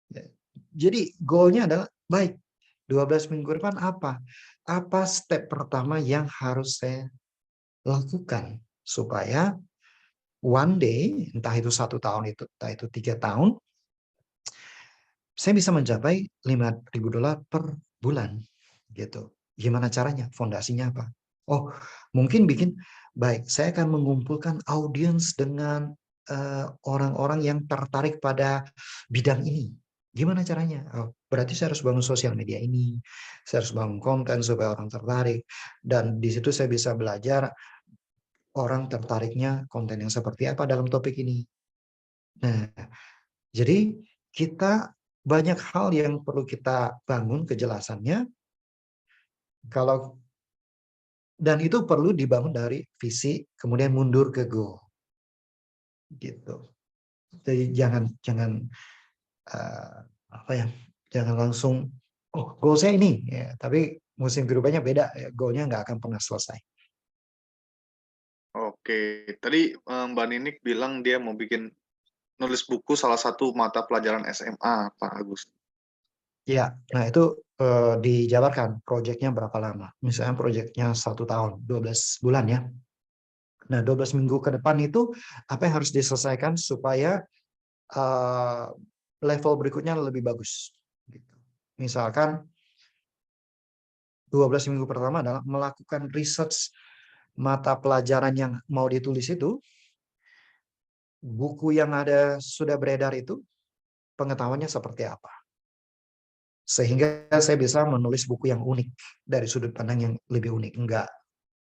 Speaker 2: Ya. Jadi goalnya adalah baik, 12 minggu depan apa? Apa step pertama yang harus saya lakukan supaya one day, entah itu 1 tahun itu, entah itu 3 tahun, saya bisa mencapai $5.000 per bulan, gitu. Gimana caranya? Fondasinya apa? Oh, mungkin bikin baik. Saya akan mengumpulkan audiens dengan orang-orang yang tertarik pada bidang ini. Gimana caranya? Oh, berarti saya harus bangun sosial media ini, saya harus bangun konten supaya orang tertarik, dan di situ saya bisa belajar orang tertariknya konten yang seperti apa dalam topik ini. Nah, jadi kita banyak hal yang perlu kita bangun kejelasannya kalau dan itu perlu dibangun dari visi kemudian mundur ke goal gitu. Jadi jangan jangan eh, apa ya? Jangan langsung oh goal saya ini ya, tapi musim kedepannya beda ya, goalnya nggak akan pernah selesai.
Speaker 1: Oke, tadi Mbak Ninik bilang dia mau bikin nulis buku salah satu mata pelajaran SMA, Pak Agus.
Speaker 2: Ya, nah itu dijabarkan proyeknya berapa lama. Misalnya proyeknya 1 tahun, 12 bulan ya. Nah, 12 minggu ke depan itu apa yang harus diselesaikan supaya eh, level berikutnya lebih bagus. Gitu. Misalkan 12 minggu pertama adalah melakukan research mata pelajaran yang mau ditulis itu, buku yang ada sudah beredar itu, pengetahuannya seperti apa. Sehingga saya bisa menulis buku yang unik dari sudut pandang yang lebih unik. Enggak,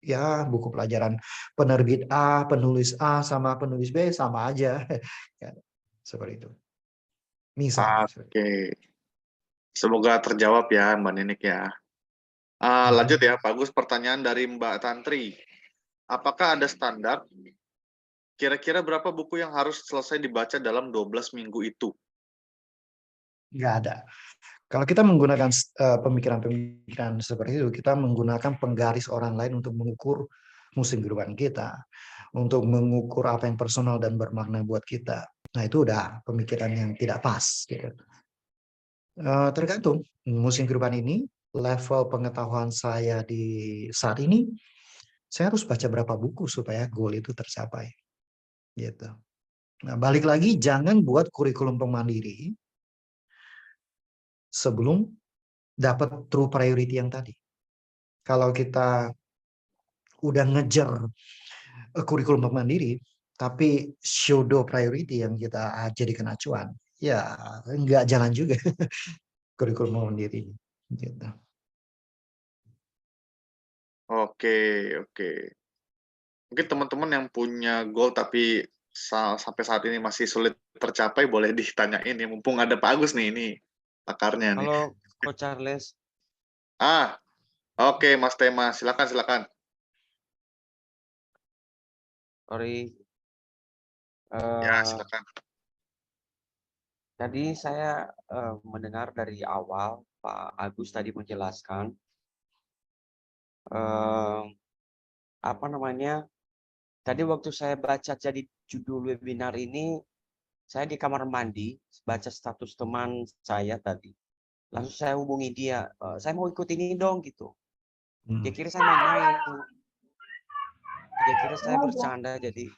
Speaker 2: ya buku pelajaran penerbit A, penulis A sama penulis B sama aja. Ya, seperti itu. Misalnya.
Speaker 1: Oke, semoga terjawab ya Mbak Ninik ya. Lanjut
Speaker 2: Mhm.
Speaker 1: ya, Pak Agus, pertanyaan dari Mbak Tantri. Apakah ada standar kira-kira berapa buku yang harus selesai dibaca dalam 12 minggu itu?
Speaker 2: Nggak ada. Kalau kita menggunakan pemikiran-pemikiran seperti itu, kita menggunakan penggaris orang lain untuk mengukur musim kehidupan kita, untuk mengukur apa yang personal dan bermakna buat kita. Nah, itu udah pemikiran yang tidak pas. Gitu. Tergantung musim kehidupan ini, level pengetahuan saya di saat ini, saya harus baca berapa buku supaya goal itu tercapai. Gitu. Nah, balik lagi, jangan buat kurikulum pemandiri sebelum dapat true priority yang tadi. Kalau kita udah ngejar kurikulum mandiri, tapi pseudo priority yang kita jadikan acuan, ya nggak jalan juga kurikulum mandiri. Gitu.
Speaker 1: Oke, oke. Mungkin teman-teman yang punya goal tapi sampai saat ini masih sulit tercapai, boleh ditanyain ya. Mumpung ada Pak Agus nih, ini pakarnya nih.
Speaker 3: Halo, Coach Charles.
Speaker 1: Oke Mas Tema, silakan silakan.
Speaker 3: Sorry,
Speaker 1: Ya,
Speaker 3: eh,
Speaker 1: silakan.
Speaker 3: tadi saya mendengar dari awal Pak Agus tadi menjelaskan eh, apa namanya. Tadi waktu saya baca jadi judul webinar ini, saya di kamar mandi baca status teman saya tadi. Langsung saya hubungi dia, saya mau ikut ini dong gitu. Dia kira saya main-main, dia kira saya bercanda, jadi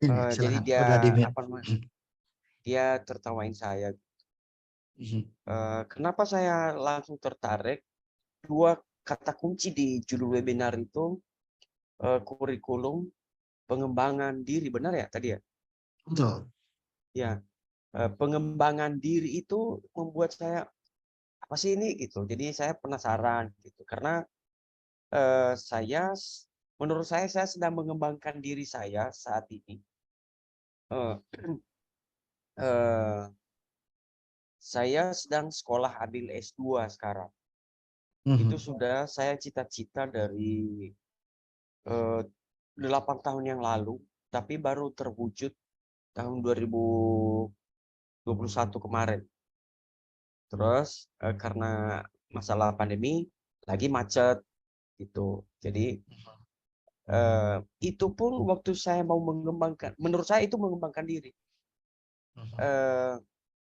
Speaker 2: Ini
Speaker 3: jadi
Speaker 2: silakan.
Speaker 3: dia
Speaker 2: Udah di mute.
Speaker 3: apa namanya? Dia tertawain saya. Kenapa saya langsung tertarik? Dua kata kunci di judul webinar itu kurikulum pengembangan diri, benar ya tadi ya?
Speaker 2: Betul.
Speaker 3: Ya, pengembangan diri itu membuat saya apa sih ini gitu. Jadi saya penasaran gitu karena saya menurut saya sedang mengembangkan diri saya saat ini. Eh, eh, saya sedang sekolah ambil S2 sekarang. Itu sudah saya cita-cita dari 8 tahun yang lalu, tapi baru terwujud tahun 2021 kemarin. Terus karena masalah pandemi lagi macet gitu. Jadi itu pun waktu saya mau mengembangkan, menurut saya itu mengembangkan diri.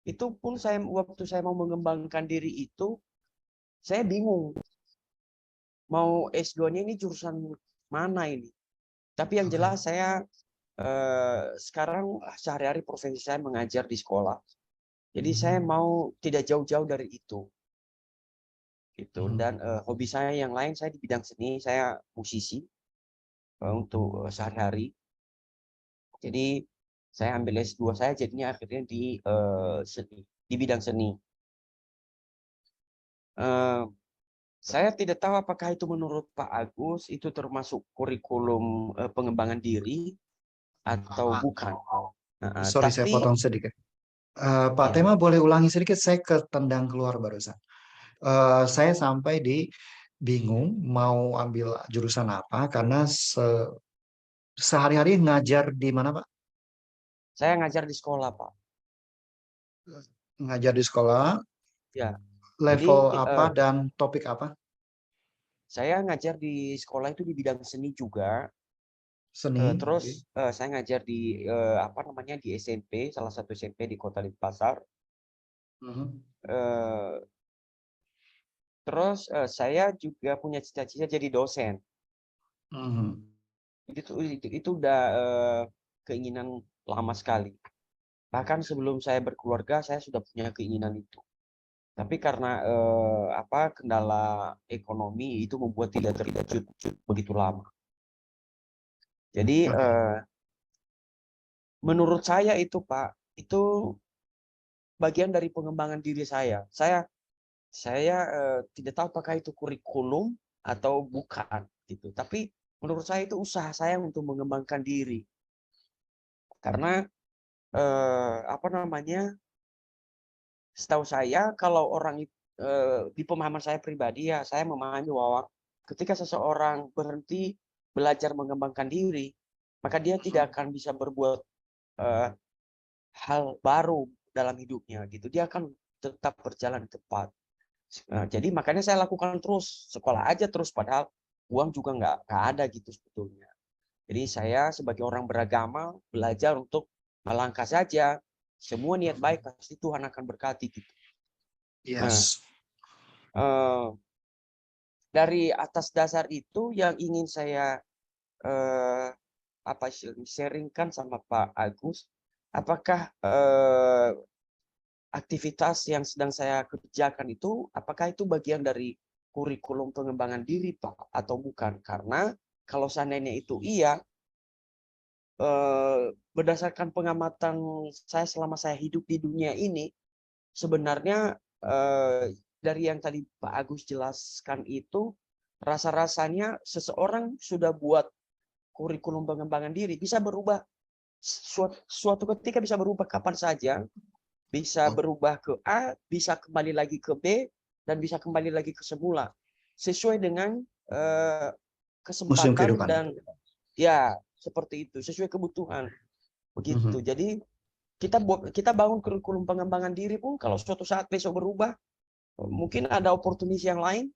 Speaker 3: Itu pun waktu saya mau mengembangkan diri itu, saya bingung mau S2-nya ini jurusan mana ini. Tapi yang jelas saya sekarang sehari-hari profesi saya mengajar di sekolah. Jadi saya mau tidak jauh-jauh dari itu. Gitu. Dan hobi saya yang lain, saya di bidang seni, saya musisi untuk sehari-hari. Jadi saya ambil S2 saya jadinya akhirnya di seni, di bidang seni. Saya tidak tahu apakah itu menurut Pak Agus itu termasuk kurikulum pengembangan diri atau bukan.
Speaker 2: Sorry, saya
Speaker 3: Tapi
Speaker 2: potong sedikit. Pak
Speaker 3: Ya,
Speaker 2: Tema boleh ulangi sedikit, saya ketendang keluar barusan. Saya sampai di bingung mau ambil jurusan apa karena sehari-hari ngajar di mana Pak?
Speaker 3: saya ngajar di sekolah, Pak.
Speaker 2: Ngajar di sekolah,
Speaker 3: Ya, jadi
Speaker 2: level apa dan topik apa?
Speaker 3: saya ngajar di sekolah itu di bidang seni juga.
Speaker 2: Seni.
Speaker 3: Terus
Speaker 2: Oke.
Speaker 3: saya ngajar di apa namanya di SMP, salah satu SMP di Kota Denpasar.
Speaker 2: Mhm.
Speaker 3: Eh, Terus saya juga punya cita-cita jadi dosen.
Speaker 2: Mhm.
Speaker 3: Itu udah keinginan lama sekali. Bahkan sebelum saya berkeluarga, saya sudah punya keinginan itu. Tapi karena apa kendala ekonomi itu membuat tidak terwujud begitu lama. Jadi
Speaker 2: Oke.
Speaker 3: menurut saya itu Pak, itu bagian dari pengembangan diri saya. Saya tidak tahu apakah itu kurikulum atau bukan gitu. Tapi menurut saya itu usaha saya untuk mengembangkan diri. Karena apa namanya? Setahu saya kalau orang di pemahaman saya pribadi ya, saya memahami bahwa ketika seseorang berhenti belajar mengembangkan diri, maka dia tidak akan bisa berbuat eh, hal baru dalam hidupnya gitu. Dia akan tetap berjalan di tempat. Jadi makanya saya lakukan terus sekolah aja terus padahal uang juga nggak ada gitu sebetulnya. Jadi saya sebagai orang beragama belajar untuk melangkah saja. Semua niat baik pasti Tuhan akan berkati gitu. Nah,
Speaker 2: Yes.
Speaker 3: eh, dari atas dasar itu yang ingin saya eh, apa sharingkan sama Pak Agus, apakah aktivitas yang sedang saya kerjakan itu, apakah itu bagian dari kurikulum pengembangan diri, Pak, atau bukan? Karena kalau seandainya itu iya, berdasarkan pengamatan saya selama saya hidup di dunia ini, sebenarnya dari yang tadi Pak Agus jelaskan itu, rasa-rasanya seseorang sudah buat kurikulum pengembangan diri, bisa berubah suatu ketika bisa berubah kapan saja, bisa
Speaker 2: Oh,
Speaker 3: berubah ke A, bisa kembali lagi ke B, dan bisa kembali lagi ke semula. Sesuai dengan
Speaker 2: museum
Speaker 3: kesempatan
Speaker 2: kehidupan.
Speaker 3: dan ya seperti itu, sesuai kebutuhan. Begitu.
Speaker 2: Mhm.
Speaker 3: Jadi kita bangun kurikulum pengembangan diri pun kalau suatu saat besok berubah, mungkin ada opportunity yang lain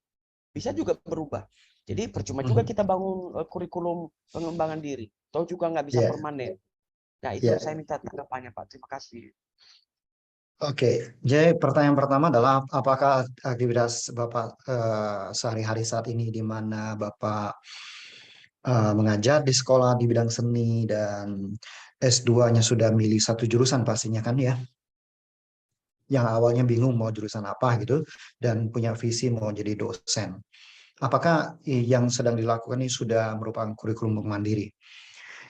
Speaker 3: bisa juga berubah. Jadi percuma juga
Speaker 2: Mhm.
Speaker 3: kita bangun kurikulum pengembangan diri. Tahu juga nggak bisa
Speaker 2: Ya,
Speaker 3: permanen. Nah itu
Speaker 2: ya.
Speaker 3: saya minta tanggapannya Pak. Terima kasih.
Speaker 2: Oke, jadi pertanyaan pertama adalah apakah aktivitas Bapak sehari-hari saat ini di mana Bapak mengajar di sekolah di bidang seni dan S2-nya sudah milih satu jurusan pastinya kan ya, yang awalnya bingung mau jurusan apa gitu dan punya visi mau jadi dosen. Apakah yang sedang dilakukan ini sudah merupakan kurikulum mandiri?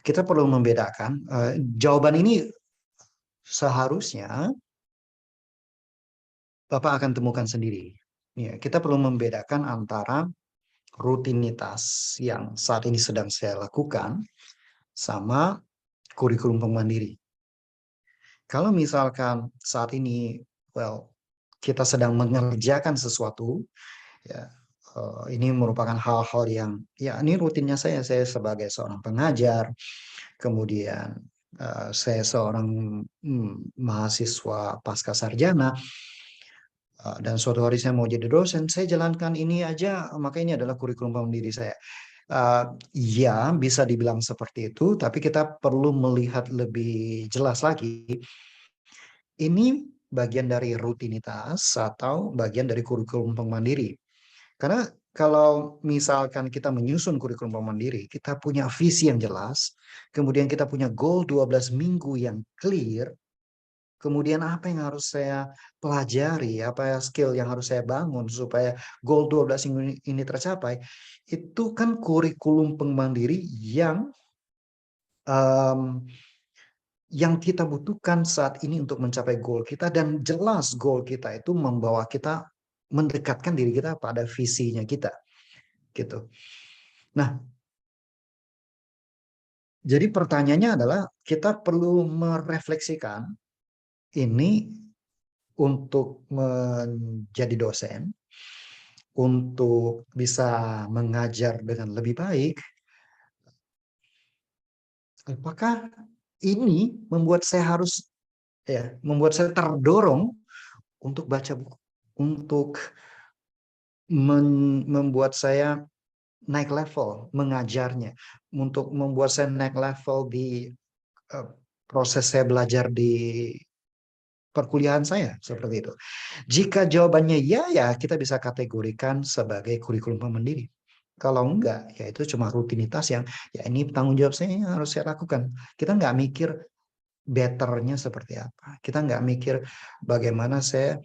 Speaker 2: Kita perlu membedakan, jawaban ini seharusnya Bapak akan temukan sendiri. Ya, kita perlu membedakan antara rutinitas yang saat ini sedang saya lakukan sama kurikulum mandiri. Kalau misalkan saat ini, well, kita sedang mengerjakan sesuatu, ya, ini merupakan hal-hal yang, ya, ini rutinnya saya sebagai seorang pengajar, kemudian saya seorang mahasiswa pasca sarjana, dan suatu hari saya mau jadi dosen, saya jalankan ini aja, maka ini adalah kurikulum mandiri saya. Ya, bisa dibilang seperti itu, tapi kita perlu melihat lebih jelas lagi. Ini bagian dari rutinitas atau bagian dari kurikulum mandiri. Karena kalau misalkan kita menyusun kurikulum mandiri, kita punya visi yang jelas, kemudian kita punya goal 12 minggu yang clear, kemudian apa yang harus saya pelajari, apa skill yang harus saya bangun supaya goal 12 minggu ini tercapai, itu kan kurikulum mandiri um, yang kita butuhkan saat ini untuk mencapai goal kita dan jelas goal kita itu membawa kita mendekatkan diri kita pada visinya kita gitu. Nah, jadi pertanyaannya adalah kita perlu merefleksikan ini untuk menjadi dosen, untuk bisa mengajar dengan lebih baik, apakah ini membuat saya terdorong untuk baca buku, untuk membuat saya naik level mengajarnya, untuk membuat saya naik level di proses saya belajar di perkuliahan saya, seperti itu. Jika jawabannya ya, ya kita bisa kategorikan sebagai kurikulum mandiri. Kalau enggak, ya itu cuma rutinitas yang ya ini tanggung jawab saya yang harus saya lakukan. Kita nggak mikir betternya seperti apa. Kita nggak mikir bagaimana saya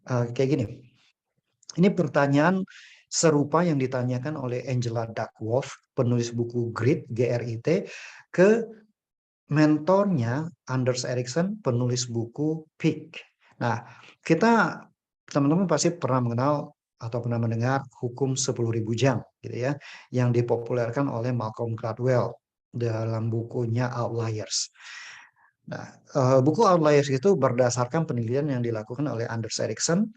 Speaker 2: kayak gini. Ini pertanyaan serupa yang ditanyakan oleh Angela Duckworth, penulis buku Grit, GRIT, ke mentornya Anders Ericsson, penulis buku Peak. Nah, teman-teman pasti pernah mengenal atau pernah mendengar hukum 10.000 jam, gitu ya, yang dipopulerkan oleh Malcolm Gladwell dalam bukunya Outliers. Nah, buku Outliers itu berdasarkan penelitian yang dilakukan oleh Anders Ericsson,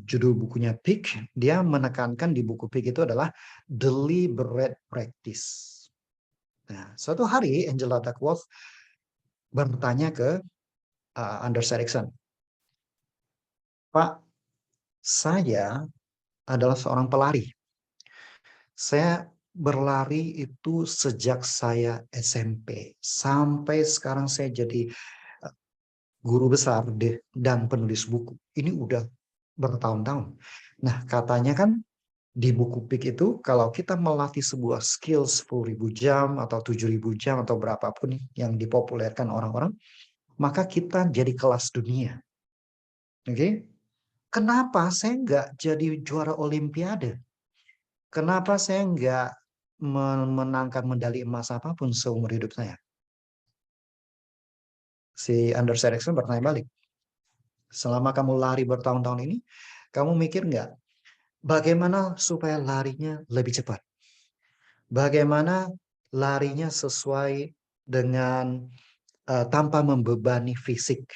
Speaker 2: judul bukunya Peak. Dia menekankan di buku Peak itu adalah deliberate practice. Nah, suatu hari Angela Duckworth bertanya ke Anders Ericsson, Pak, saya adalah seorang pelari. Saya berlari itu sejak saya SMP. Sampai sekarang saya jadi guru besar dan penulis buku. Ini udah bertahun-tahun. Nah, katanya kan di buku Peak itu kalau kita melatih sebuah skill 10.000 jam atau 7.000 jam atau berapapun yang dipopulerkan orang-orang, maka kita jadi kelas dunia. Oke? Kenapa saya nggak jadi juara Olimpiade? Kenapa saya nggak memenangkan medali emas apapun seumur hidup saya? Si Anders Ericsson bertanya balik. Selama kamu lari bertahun-tahun ini, kamu mikir nggak bagaimana supaya larinya lebih cepat? Bagaimana larinya sesuai dengan tanpa membebani fisik?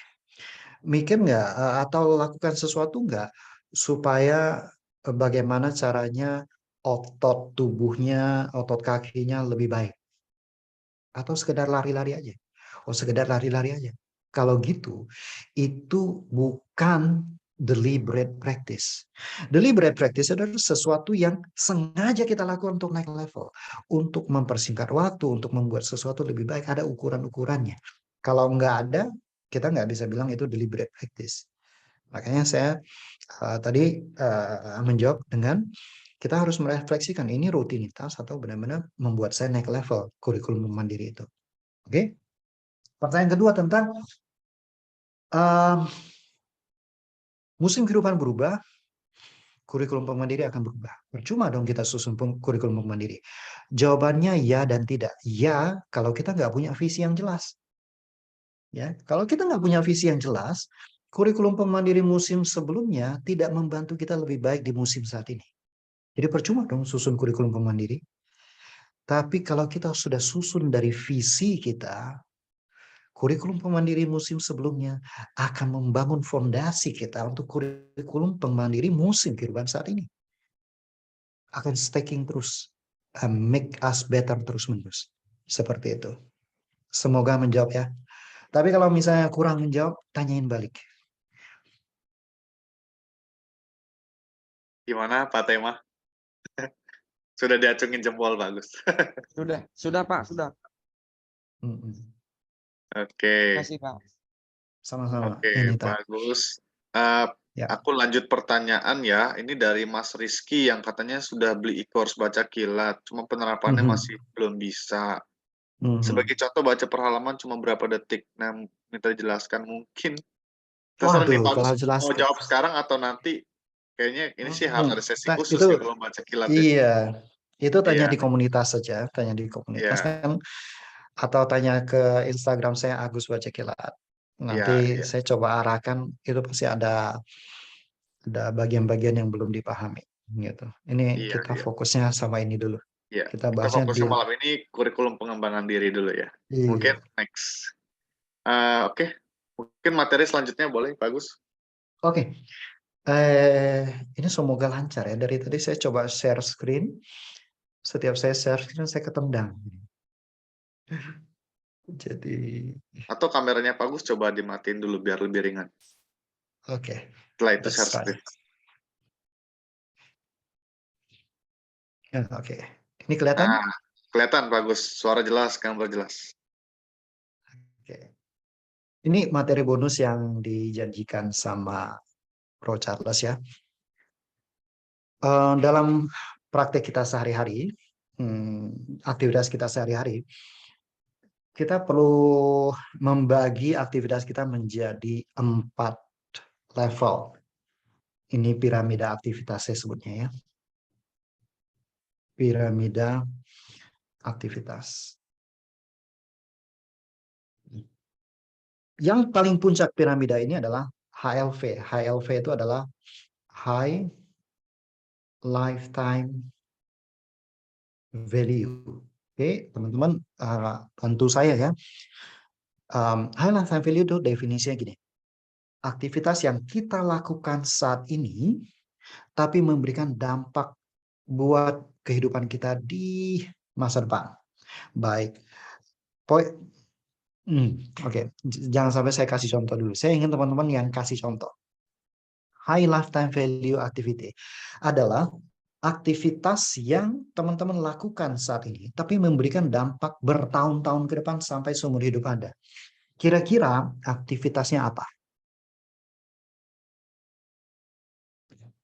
Speaker 2: Mikir nggak atau lakukan sesuatu nggak supaya bagaimana caranya otot tubuhnya, otot kakinya lebih baik? Atau sekedar lari-lari aja? Oh, sekedar lari-lari aja. Kalau gitu, itu bukan deliberate practice. Deliberate practice adalah sesuatu yang sengaja kita lakukan untuk naik level, untuk mempersingkat waktu, untuk membuat sesuatu lebih baik. Ada ukuran-ukurannya. Kalau nggak ada, kita nggak bisa bilang itu deliberate practice. Makanya saya tadi menjawab dengan kita harus merefleksikan ini rutinitas atau benar-benar membuat saya naik level kurikulum mandiri itu. Oke? Pertanyaan kedua tentang musim kehidupan berubah, kurikulum mandiri akan berubah. Percuma dong kita susun kurikulum mandiri. Jawabannya ya dan tidak. Ya, kalau kita nggak punya visi yang jelas. Ya, kalau kita nggak punya visi yang jelas, kurikulum mandiri musim sebelumnya tidak membantu kita lebih baik di musim saat ini. Jadi percuma dong susun kurikulum mandiri. Tapi kalau kita sudah susun dari visi kita, kurikulum mandiri musim sebelumnya akan membangun fondasi kita untuk kurikulum mandiri musim kehidupan saat ini. Akan stacking terus, make us better terus-menerus. Seperti itu. Semoga menjawab ya. Tapi kalau misalnya kurang menjawab, tanyain balik.
Speaker 1: Gimana Pak Tema? Sudah diacungin jempol, bagus.
Speaker 3: Sudah Pak, sudah.
Speaker 1: Oke.
Speaker 3: Terima kasih Pak.
Speaker 2: Sama-sama.
Speaker 1: Oke, bagus.
Speaker 2: Ya.
Speaker 1: Aku lanjut pertanyaan ya. Ini dari Mas Rizky yang katanya sudah beli e-course baca kilat, cuma penerapannya masih belum bisa. Sebagai contoh baca per halaman cuma berapa detik. Nah, minta dijelaskan mungkin. Terserah nih, Pak Agus mau jawab sekarang atau nanti. Kayaknya ini sih harus ada sesi khusus ya kalau baca kilat.
Speaker 2: Iya, itu tanya
Speaker 1: Iya.
Speaker 2: di komunitas saja, tanya di komunitas
Speaker 1: Iya.
Speaker 2: kan, atau tanya ke Instagram saya Agus Baca Kilat. Nanti
Speaker 1: Iya.
Speaker 2: saya coba arahkan, itu pasti ada bagian-bagian yang belum dipahami gitu. Ini
Speaker 1: Iya,
Speaker 2: kita
Speaker 1: iya.
Speaker 2: fokusnya sama ini dulu.
Speaker 1: Iya,
Speaker 2: Kita
Speaker 1: kita
Speaker 2: bahasnya
Speaker 1: fokusnya malam ini kurikulum pengembangan diri dulu ya.
Speaker 2: Iya.
Speaker 1: Mungkin next. Oke, Mungkin materi selanjutnya boleh, bagus.
Speaker 2: Oke. Ini semoga lancar ya. Dari tadi saya coba share screen. Setiap saya share screen saya ketendang. Jadi,
Speaker 1: Atau kameranya bagus, coba dimatiin dulu biar lebih ringan.
Speaker 2: oke.
Speaker 1: Setelah itu
Speaker 2: That's
Speaker 1: share
Speaker 2: fine.
Speaker 1: screen.
Speaker 2: Ya, oke. Ini kelihatan?
Speaker 1: Nah, kelihatan bagus. Suara jelas, gambar jelas.
Speaker 2: Oke. Ini materi bonus yang dijanjikan sama Bro Charles ya. Dalam praktek kita sehari-hari, aktivitas kita sehari-hari, kita perlu membagi aktivitas kita menjadi 4 level. Ini piramida aktivitas saya sebutnya ya. Piramida aktivitas. Yang paling puncak piramida ini adalah HLV. HLV itu adalah High Lifetime Value. Oke, teman-teman, bantu saya ya. High Lifetime Value itu definisinya gini. Aktivitas yang kita lakukan saat ini, tapi memberikan dampak buat kehidupan kita di masa depan. Baik. Oke. Jangan sampai saya kasih contoh dulu. Saya ingin teman-teman yang kasih contoh. High lifetime value activity adalah aktivitas yang teman-teman lakukan saat ini, tapi memberikan dampak bertahun-tahun ke depan sampai seumur hidup Anda. Kira-kira aktivitasnya apa?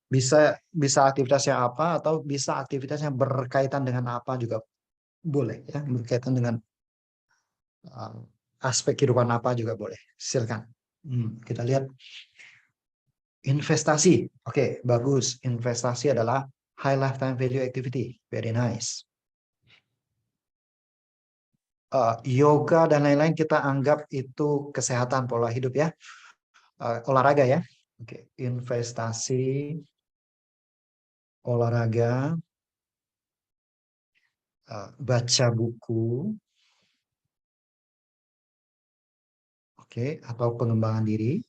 Speaker 2: Bisa aktivitasnya apa, atau bisa aktivitasnya berkaitan dengan apa juga boleh ya, berkaitan dengan aspek kehidupan apa juga boleh. Silakan. Kita lihat investasi. Oke, bagus. Investasi adalah high lifetime value activity. Very nice. Yoga dan lain-lain kita anggap itu kesehatan pola hidup ya. Olahraga ya. Oke, investasi, olahraga, baca buku, oke, atau pengembangan diri.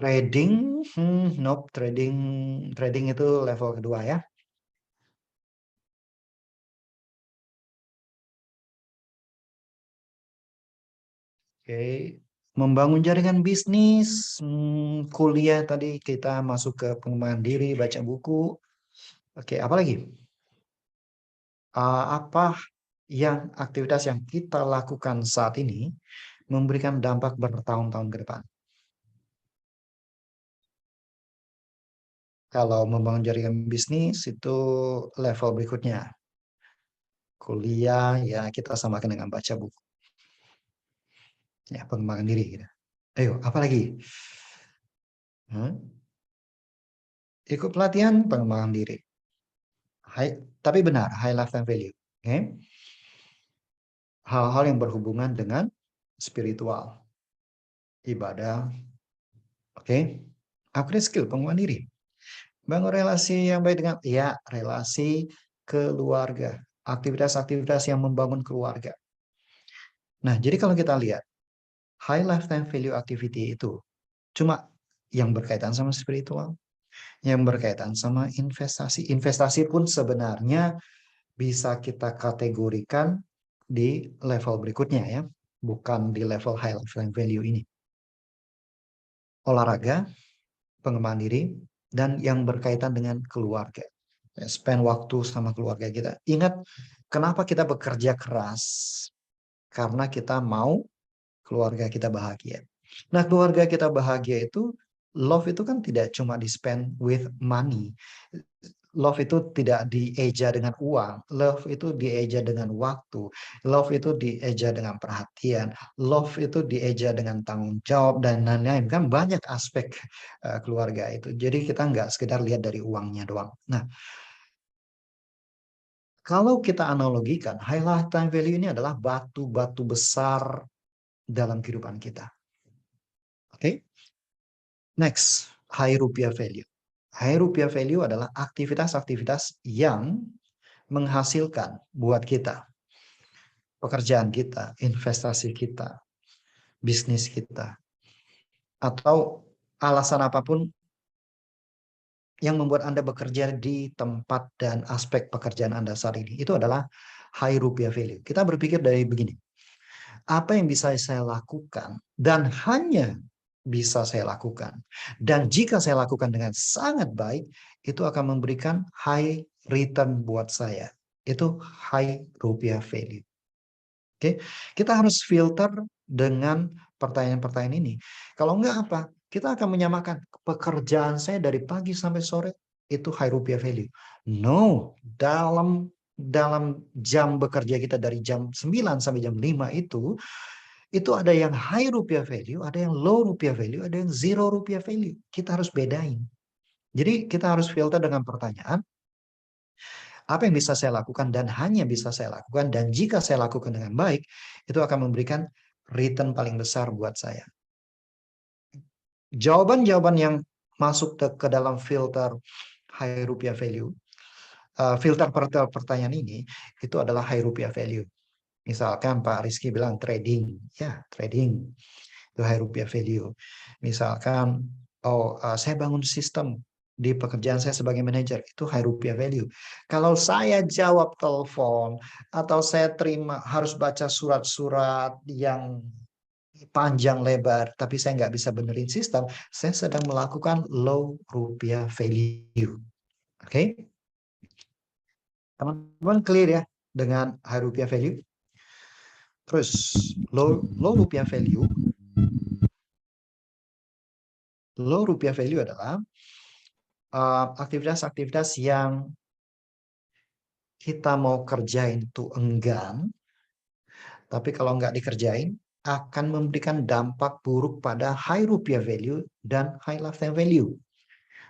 Speaker 2: Trading, nope, trading itu level kedua ya. Oke, membangun jaringan bisnis, kuliah tadi kita masuk ke pengembangan diri, baca buku. Oke, apa lagi? Apa yang aktivitas yang kita lakukan saat ini memberikan dampak bertahun-tahun ke depan? Kalau membangun jaringan bisnis itu level berikutnya. Kuliah ya kita samakan dengan baca buku. Ya, pengembangan diri gitu. Ayo, apa lagi? Ikut pelatihan pengembangan diri. Tapi benar, high lifetime value. Oke. Hal-hal yang berhubungan dengan spiritual, ibadah. Oke. Upgrade skill pengembangan diri. Bangun relasi yang baik dengan relasi keluarga. Aktivitas-aktivitas yang membangun keluarga. Nah, jadi kalau kita lihat high lifetime value activity itu cuma yang berkaitan sama spiritual, yang berkaitan sama investasi. Investasi pun sebenarnya bisa kita kategorikan di level berikutnya ya, bukan di level high lifetime value ini. Olahraga, pengembangan diri, dan yang berkaitan dengan keluarga. Spend waktu sama keluarga kita. Ingat, kenapa kita bekerja keras? Karena kita mau keluarga kita bahagia. Nah, keluarga kita bahagia itu, love itu kan tidak cuma di spend with money. Love itu tidak dieja dengan uang. Love itu dieja dengan waktu. Love itu dieja dengan perhatian. Love itu dieja dengan tanggung jawab dan lain-lain. Kan banyak aspek keluarga itu. Jadi kita nggak sekedar lihat dari uangnya doang. Nah, kalau kita analogikan, high lifetime value ini adalah batu-batu besar dalam kehidupan kita. Oke? Next, high rupiah value. High rupiah value adalah aktivitas-aktivitas yang menghasilkan buat kita pekerjaan kita, investasi kita, bisnis kita, atau alasan apapun yang membuat Anda bekerja di tempat dan aspek pekerjaan Anda saat ini, itu adalah high rupiah value. Kita berpikir dari begini, apa yang bisa saya lakukan dan hanya bisa saya lakukan. Dan jika saya lakukan dengan sangat baik, itu akan memberikan high return buat saya. Itu high rupiah value. Oke, kita harus filter dengan pertanyaan-pertanyaan ini. Kalau enggak apa? Kita akan menyamakan pekerjaan saya dari pagi sampai sore itu high rupiah value. No, dalam jam bekerja kita dari jam 9 sampai jam 5 itu ada yang high rupiah value, ada yang low rupiah value, ada yang zero rupiah value. Kita harus bedain. Jadi kita harus filter dengan pertanyaan, apa yang bisa saya lakukan dan hanya bisa saya lakukan, dan jika saya lakukan dengan baik, itu akan memberikan return paling besar buat saya. Jawaban-jawaban yang masuk ke dalam filter high rupiah value, filter pertanyaan ini, itu adalah high rupiah value. Misalkan Pak Rizky bilang trading, ya trading itu high rupiah value. Misalkan, saya bangun sistem di pekerjaan saya sebagai manajer, itu high rupiah value. Kalau saya jawab telepon atau saya harus baca surat-surat yang panjang lebar, tapi saya nggak bisa benerin sistem, saya sedang melakukan low rupiah value. Oke? Teman-teman clear ya dengan high rupiah value? Terus low rupiah value, low rupiah value adalah aktivitas-aktivitas yang kita mau kerjain itu enggan, tapi kalau nggak dikerjain akan memberikan dampak buruk pada high rupiah value dan high lifetime value.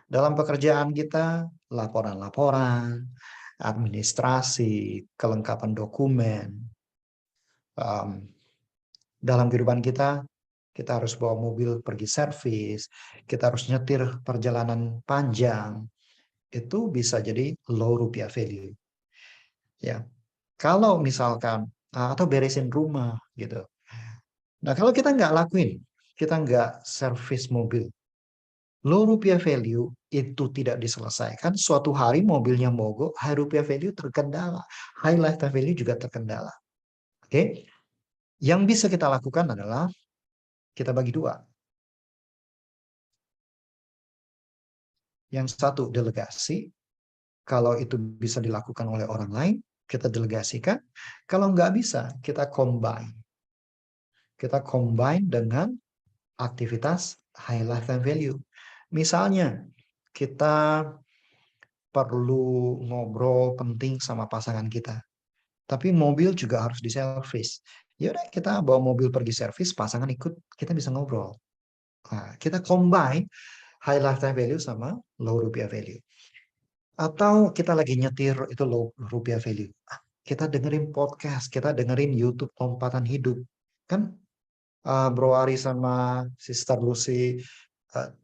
Speaker 2: Dalam pekerjaan kita, laporan-laporan, administrasi, kelengkapan dokumen. Dalam kehidupan kita harus bawa mobil pergi servis, kita harus nyetir perjalanan panjang, itu bisa jadi low rupiah value. Ya, kalau misalkan atau beresin rumah gitu. Nah, kalau kita nggak lakuin, kita nggak servis mobil, low rupiah value itu tidak diselesaikan, suatu hari mobilnya mogok, high rupiah value terkendala, high lifetime value juga terkendala. Oke, yang bisa kita lakukan adalah kita bagi dua. Yang satu delegasi, kalau itu bisa dilakukan oleh orang lain, kita delegasikan. Kalau nggak bisa, kita combine. Kita combine dengan aktivitas high lifetime value. Misalnya, kita perlu ngobrol penting sama pasangan kita. Tapi mobil juga harus diservis. Ya udah, kita bawa mobil pergi servis, pasangan ikut, kita bisa ngobrol. Nah, kita combine high lifetime value sama low rupiah value. Atau kita lagi nyetir, itu low rupiah value. Kita dengerin podcast, kita dengerin YouTube Lompatan Hidup. Kan Bro Ari sama Sister Lucy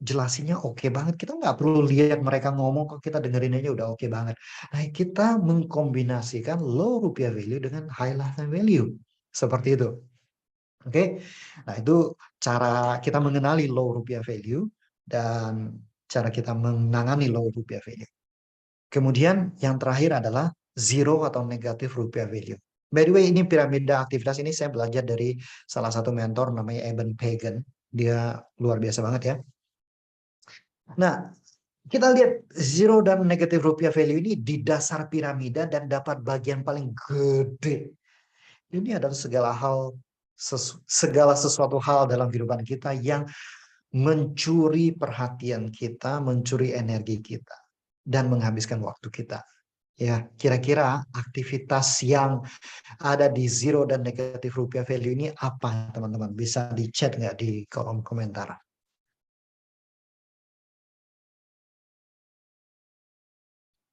Speaker 2: jelasinnya oke banget. Kita nggak perlu lihat mereka ngomong, kok kita dengerin aja udah oke banget. Nah, kita mengkombinasikan low rupiah value dengan high lifetime value. Seperti itu. Oke. Nah, itu cara kita mengenali low rupiah value dan cara kita menangani low rupiah value. Kemudian yang terakhir adalah zero atau negatif rupiah value. By the way, ini piramida aktivitas ini saya belajar dari salah satu mentor namanya Eben Pagan. Dia luar biasa banget ya. Nah, kita lihat zero dan negatif rupiah value ini di dasar piramida dan dapat bagian paling gede. Ini adalah segala sesuatu hal dalam kehidupan kita yang mencuri perhatian kita, mencuri energi kita, dan menghabiskan waktu kita. Ya, kira-kira aktivitas yang ada di zero dan negatif rupiah value ini apa, teman-teman? Bisa di chat nggak di kolom komentar?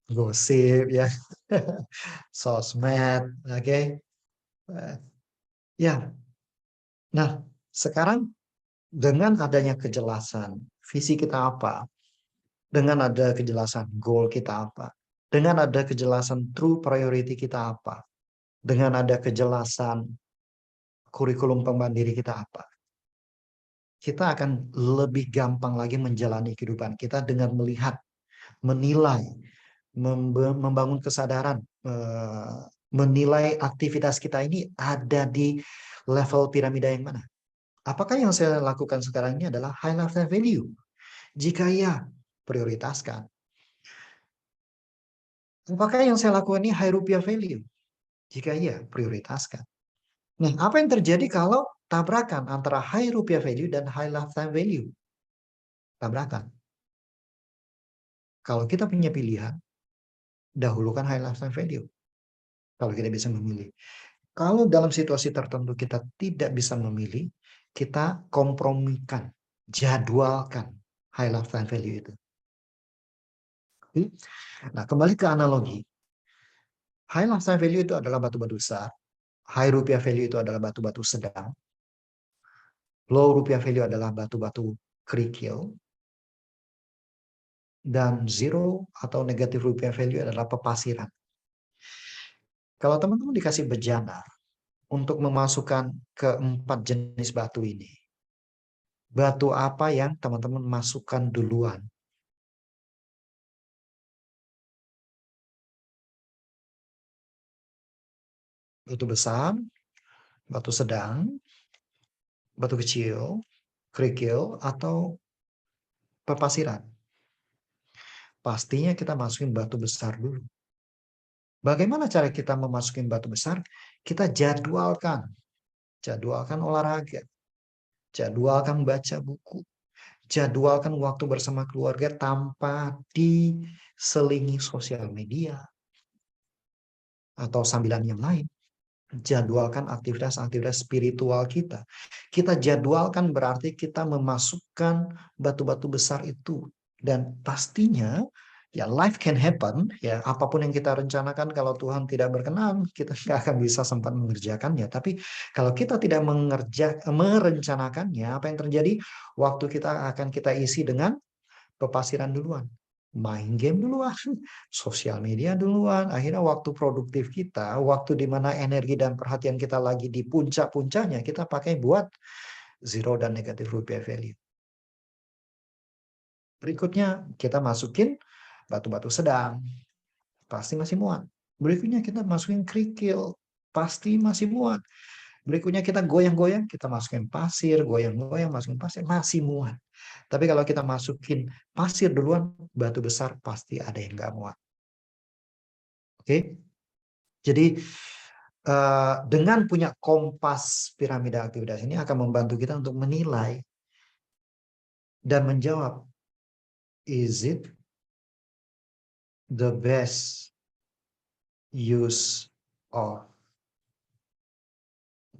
Speaker 2: Gosip ya, sosmed, oke? Ya, nah sekarang dengan adanya kejelasan visi kita apa, dengan ada kejelasan goal kita apa, dengan ada kejelasan true priority kita apa, dengan ada kejelasan kurikulum pengembangan diri kita apa, kita akan lebih gampang lagi menjalani kehidupan kita dengan melihat, menilai, membangun kesadaran, menilai aktivitas kita ini ada di level piramida yang mana. Apakah yang saya lakukan sekarang ini adalah high lifetime value? Jika ya, prioritaskan. Apakah yang saya lakukan ini high rupiah value? Jika iya, prioritaskan. Nah, apa yang terjadi kalau tabrakan antara high rupiah value dan high lifetime value? Tabrakan. Kalau kita punya pilihan, dahulukan high lifetime value. Kalau kita bisa memilih. Kalau dalam situasi tertentu kita tidak bisa memilih, kita kompromikan, jadwalkan high lifetime value itu. Nah, kembali ke analogi. High lifetime value itu adalah batu-batu besar. High rupiah value itu adalah batu-batu sedang. Low rupiah value adalah batu-batu kerikil. Dan zero atau negatif rupiah value adalah pepasiran. Kalau teman-teman dikasih bejana untuk memasukkan keempat jenis batu ini, batu apa yang teman-teman masukkan duluan? Batu besar, batu sedang, batu kecil, kerikil, atau pepasiran? Pastinya kita masukin batu besar dulu. Bagaimana cara kita memasukin batu besar? Kita jadwalkan. Jadwalkan olahraga. Jadwalkan baca buku. Jadwalkan waktu bersama keluarga tanpa diselingi sosial media atau sambilan yang lain. Jadwalkan aktivitas-aktivitas spiritual kita. Kita jadwalkan berarti kita memasukkan batu-batu besar itu. Dan pastinya ya life can happen, ya apapun yang kita rencanakan kalau Tuhan tidak berkenan, kita nggak akan bisa sempat mengerjakannya. Tapi kalau kita tidak merencanakannya, apa yang terjadi? Waktu kita akan kita isi dengan pepasiran duluan, main game duluan, sosial media duluan. Akhirnya waktu produktif kita, waktu di mana energi dan perhatian kita lagi di puncak-puncaknya, kita pakai buat zero dan negatif rupiah value. Berikutnya kita masukin batu-batu sedang, pasti masih muat. Berikutnya kita masukin kerikil, pasti masih muat. Berikutnya kita goyang-goyang, kita masukin pasir, goyang-goyang, masukin pasir, masih muat. Tapi kalau kita masukin pasir duluan, batu besar pasti ada yang nggak muat. Oke? Jadi dengan punya kompas piramida aktivitas ini akan membantu kita untuk menilai dan menjawab, is it the best use of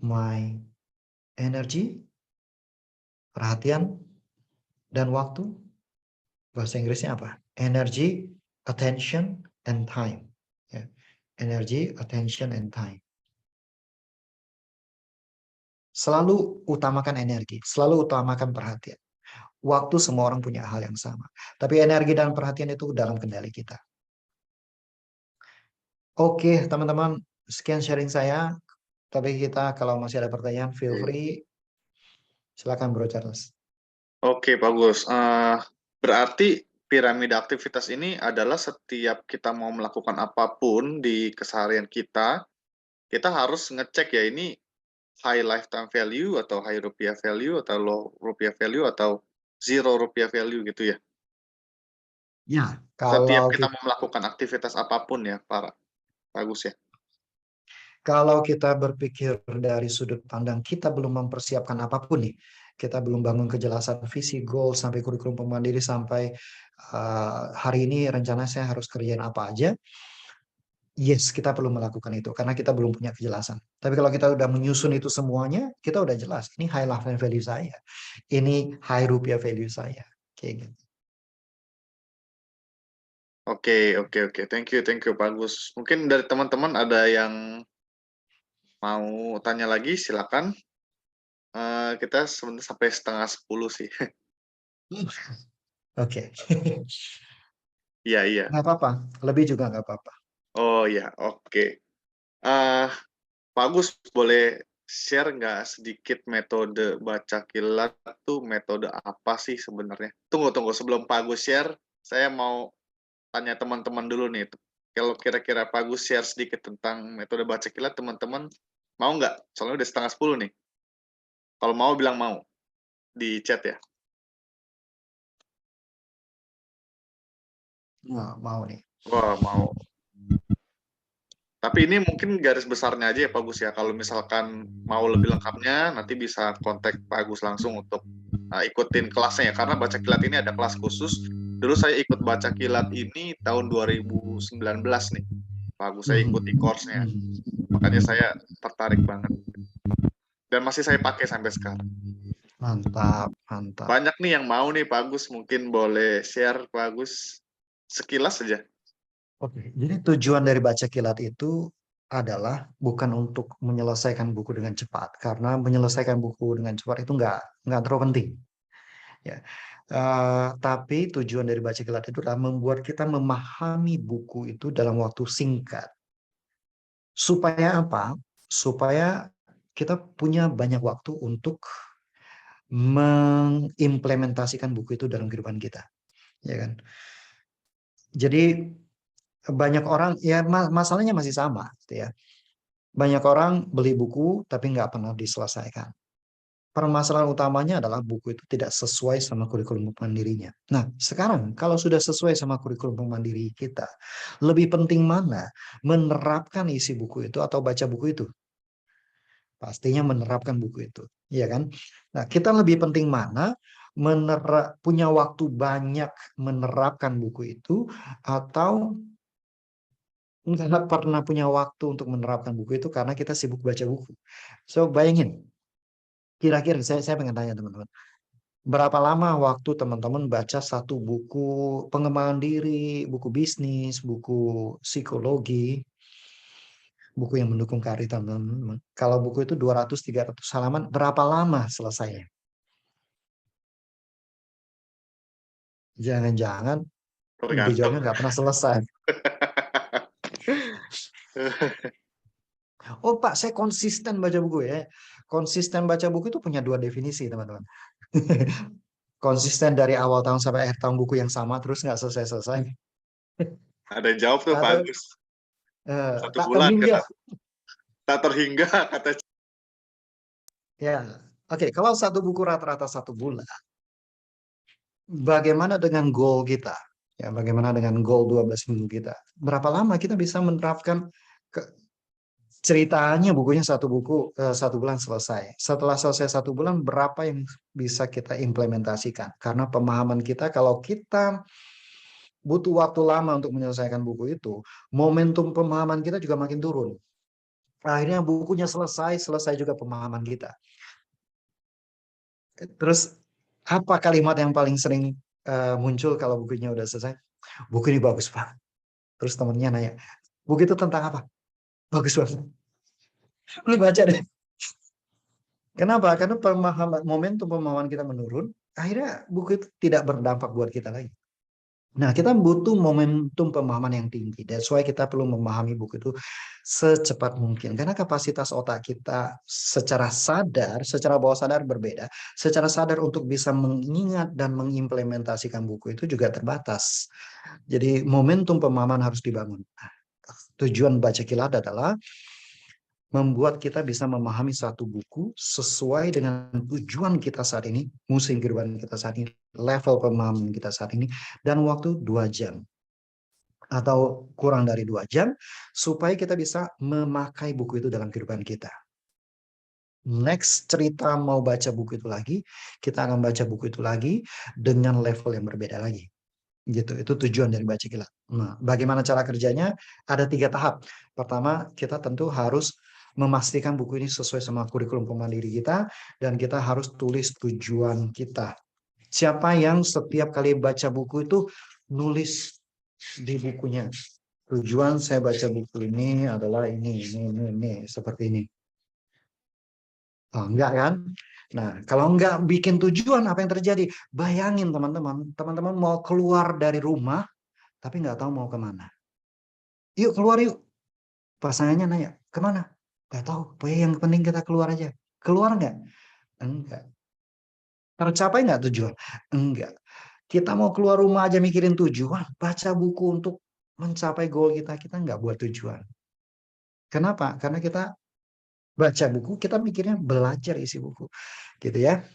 Speaker 2: my energy, perhatian, dan waktu? Bahasa Inggrisnya apa? Energy, attention, and time. Ya. Energy, attention, and time. Selalu utamakan energi, selalu utamakan perhatian. Waktu semua orang punya hal yang sama. Tapi energi dan perhatian itu dalam kendali kita. Oke, teman-teman, sekian sharing saya. Tapi kita kalau masih ada pertanyaan, feel free. Silakan Bro Charles.
Speaker 1: Oke, bagus. Berarti piramida aktivitas ini adalah setiap kita mau melakukan apapun di keseharian kita harus ngecek ya ini high lifetime value atau high rupiah value atau low rupiah value atau zero rupiah value gitu ya.
Speaker 2: Ya,
Speaker 1: Setiap
Speaker 2: kalau
Speaker 1: kita mau melakukan aktivitas apapun ya, Pak Agus ya.
Speaker 2: Kalau kita berpikir dari sudut pandang kita belum mempersiapkan apapun nih, kita belum bangun kejelasan visi, goal, sampai kurikulum pengembangan diri, sampai hari ini rencana saya harus kerjain apa aja, yes, kita perlu melakukan itu, karena kita belum punya kejelasan. Tapi kalau kita udah menyusun itu semuanya, kita udah jelas, ini high lifetime value saya, ini high rupiah value saya, kayak gitu.
Speaker 1: Oke. Thank you, bagus. Mungkin dari teman-teman ada yang mau tanya lagi, silakan. Kita sebentar sampai 9:30 sih.
Speaker 2: Oke.
Speaker 1: Iya.
Speaker 2: Nggak apa-apa, lebih juga nggak apa-apa.
Speaker 1: Oh ya, oke. Pak Agus boleh share nggak sedikit metode baca kilat tuh metode apa sih sebenarnya? Tunggu, sebelum Pak Agus share, saya mau tanya teman-teman dulu nih. Kalau kira-kira Pak Agus share sedikit tentang metode baca kilat, teman-teman mau nggak? Soalnya udah 9:30 nih. Kalau mau bilang mau di chat ya.
Speaker 2: Nah, mau nih.
Speaker 1: Wah, mau. Tapi ini mungkin garis besarnya aja ya Pak Agus ya. Kalau misalkan mau lebih lengkapnya, nanti bisa kontak Pak Agus langsung untuk ikutin kelasnya ya. Karena baca kilat ini ada kelas khusus. Dulu saya ikut baca kilat ini tahun 2019 nih. Pak Agus, saya ikuti course-nya. Makanya saya tertarik banget. Dan masih saya pakai sampai sekarang.
Speaker 2: Mantap, mantap.
Speaker 1: Banyak nih yang mau nih Pak Agus. Mungkin boleh share Pak Agus sekilas saja.
Speaker 2: Oke, jadi tujuan dari baca kilat itu adalah bukan untuk menyelesaikan buku dengan cepat, karena menyelesaikan buku dengan cepat itu nggak terlalu penting. Ya, tapi tujuan dari baca kilat itu adalah membuat kita memahami buku itu dalam waktu singkat. Supaya apa? Supaya kita punya banyak waktu untuk mengimplementasikan buku itu dalam kehidupan kita, ya kan? Jadi banyak orang ya masalahnya masih sama, gitu ya. Banyak orang beli buku tapi nggak pernah diselesaikan. Permasalahan utamanya adalah buku itu tidak sesuai sama kurikulum mandirinya. Nah, sekarang kalau sudah sesuai sama kurikulum mandiri kita, lebih penting mana menerapkan isi buku itu atau baca buku itu? Pastinya menerapkan buku itu, ya kan? Nah, kita lebih penting mana punya waktu banyak menerapkan buku itu atau nggak pernah punya waktu untuk menerapkan buku itu karena kita sibuk baca buku. So, bayangin, kira-kira saya pengen tanya teman-teman, berapa lama waktu teman-teman baca satu buku pengembangan diri, buku bisnis, buku psikologi, buku yang mendukung karir teman-teman. Kalau buku itu 200-300 halaman, berapa lama selesainya? Jangan-jangan
Speaker 1: Tergantung.
Speaker 2: dijawabnya nggak pernah selesai. Oh Pak, saya konsisten baca buku ya. Konsisten baca buku itu punya dua definisi teman-teman. Konsisten dari awal tahun sampai akhir tahun buku yang sama terus nggak selesai-selesai.
Speaker 1: Ada yang jawab tuh Pak
Speaker 2: Atau
Speaker 1: Agus. 1
Speaker 2: tak
Speaker 1: bulan
Speaker 2: terhingga.
Speaker 1: kata. Tak terhingga kata.
Speaker 2: Ya, oke. Kalau satu buku rata-rata 1 bulan, bagaimana dengan goal kita? Ya, bagaimana dengan goal 12 minggu kita? Berapa lama kita bisa menerapkan ceritanya bukunya 1 bulan selesai. Setelah selesai 1 bulan, berapa yang bisa kita implementasikan? Karena pemahaman kita, kalau kita butuh waktu lama untuk menyelesaikan buku itu, momentum pemahaman kita juga makin turun. Akhirnya bukunya selesai juga pemahaman kita. Terus apa kalimat yang paling sering muncul kalau bukunya udah selesai? Buku ini bagus Pak. Terus temennya nanya, buku itu tentang apa? Bagus banget. Lu baca deh. Kenapa? Karena momentum pemahaman kita menurun, akhirnya buku itu tidak berdampak buat kita lagi. Nah, kita butuh momentum pemahaman yang tinggi. That's why kita perlu memahami buku itu secepat mungkin. Karena kapasitas otak kita secara bawah sadar berbeda. Secara sadar untuk bisa mengingat dan mengimplementasikan buku itu juga terbatas. Jadi momentum pemahaman harus dibangun. Tujuan baca kilat adalah membuat kita bisa memahami satu buku sesuai dengan tujuan kita saat ini, musim kehidupan kita saat ini, level pemahaman kita saat ini, dan waktu 2 jam atau kurang dari 2 jam supaya kita bisa memakai buku itu dalam kehidupan kita. Next cerita mau baca buku itu lagi, kita akan baca buku itu lagi dengan level yang berbeda lagi. Gitu, itu tujuan dari baca kilat. Nah, bagaimana cara kerjanya? Ada 3 tahap. Pertama, kita tentu harus memastikan buku ini sesuai sama kurikulum pemandiri kita, dan kita harus tulis tujuan kita. Siapa yang setiap kali baca buku itu nulis di bukunya, tujuan saya baca buku ini adalah ini, seperti ini. Oh, enggak kan? Nah, kalau enggak bikin tujuan, apa yang terjadi? Bayangin teman-teman mau keluar dari rumah, tapi nggak tahu mau kemana. Yuk keluar yuk. Pasangannya nanya, kemana? Nggak tahu, pokoknya yang penting kita keluar aja. Keluar nggak? Enggak. Tercapai nggak tujuan? Enggak. Kita mau keluar rumah aja mikirin tujuan, baca buku untuk mencapai goal kita nggak buat tujuan. Kenapa? Karena kita baca buku, kita mikirnya belajar isi buku. Gitu ya.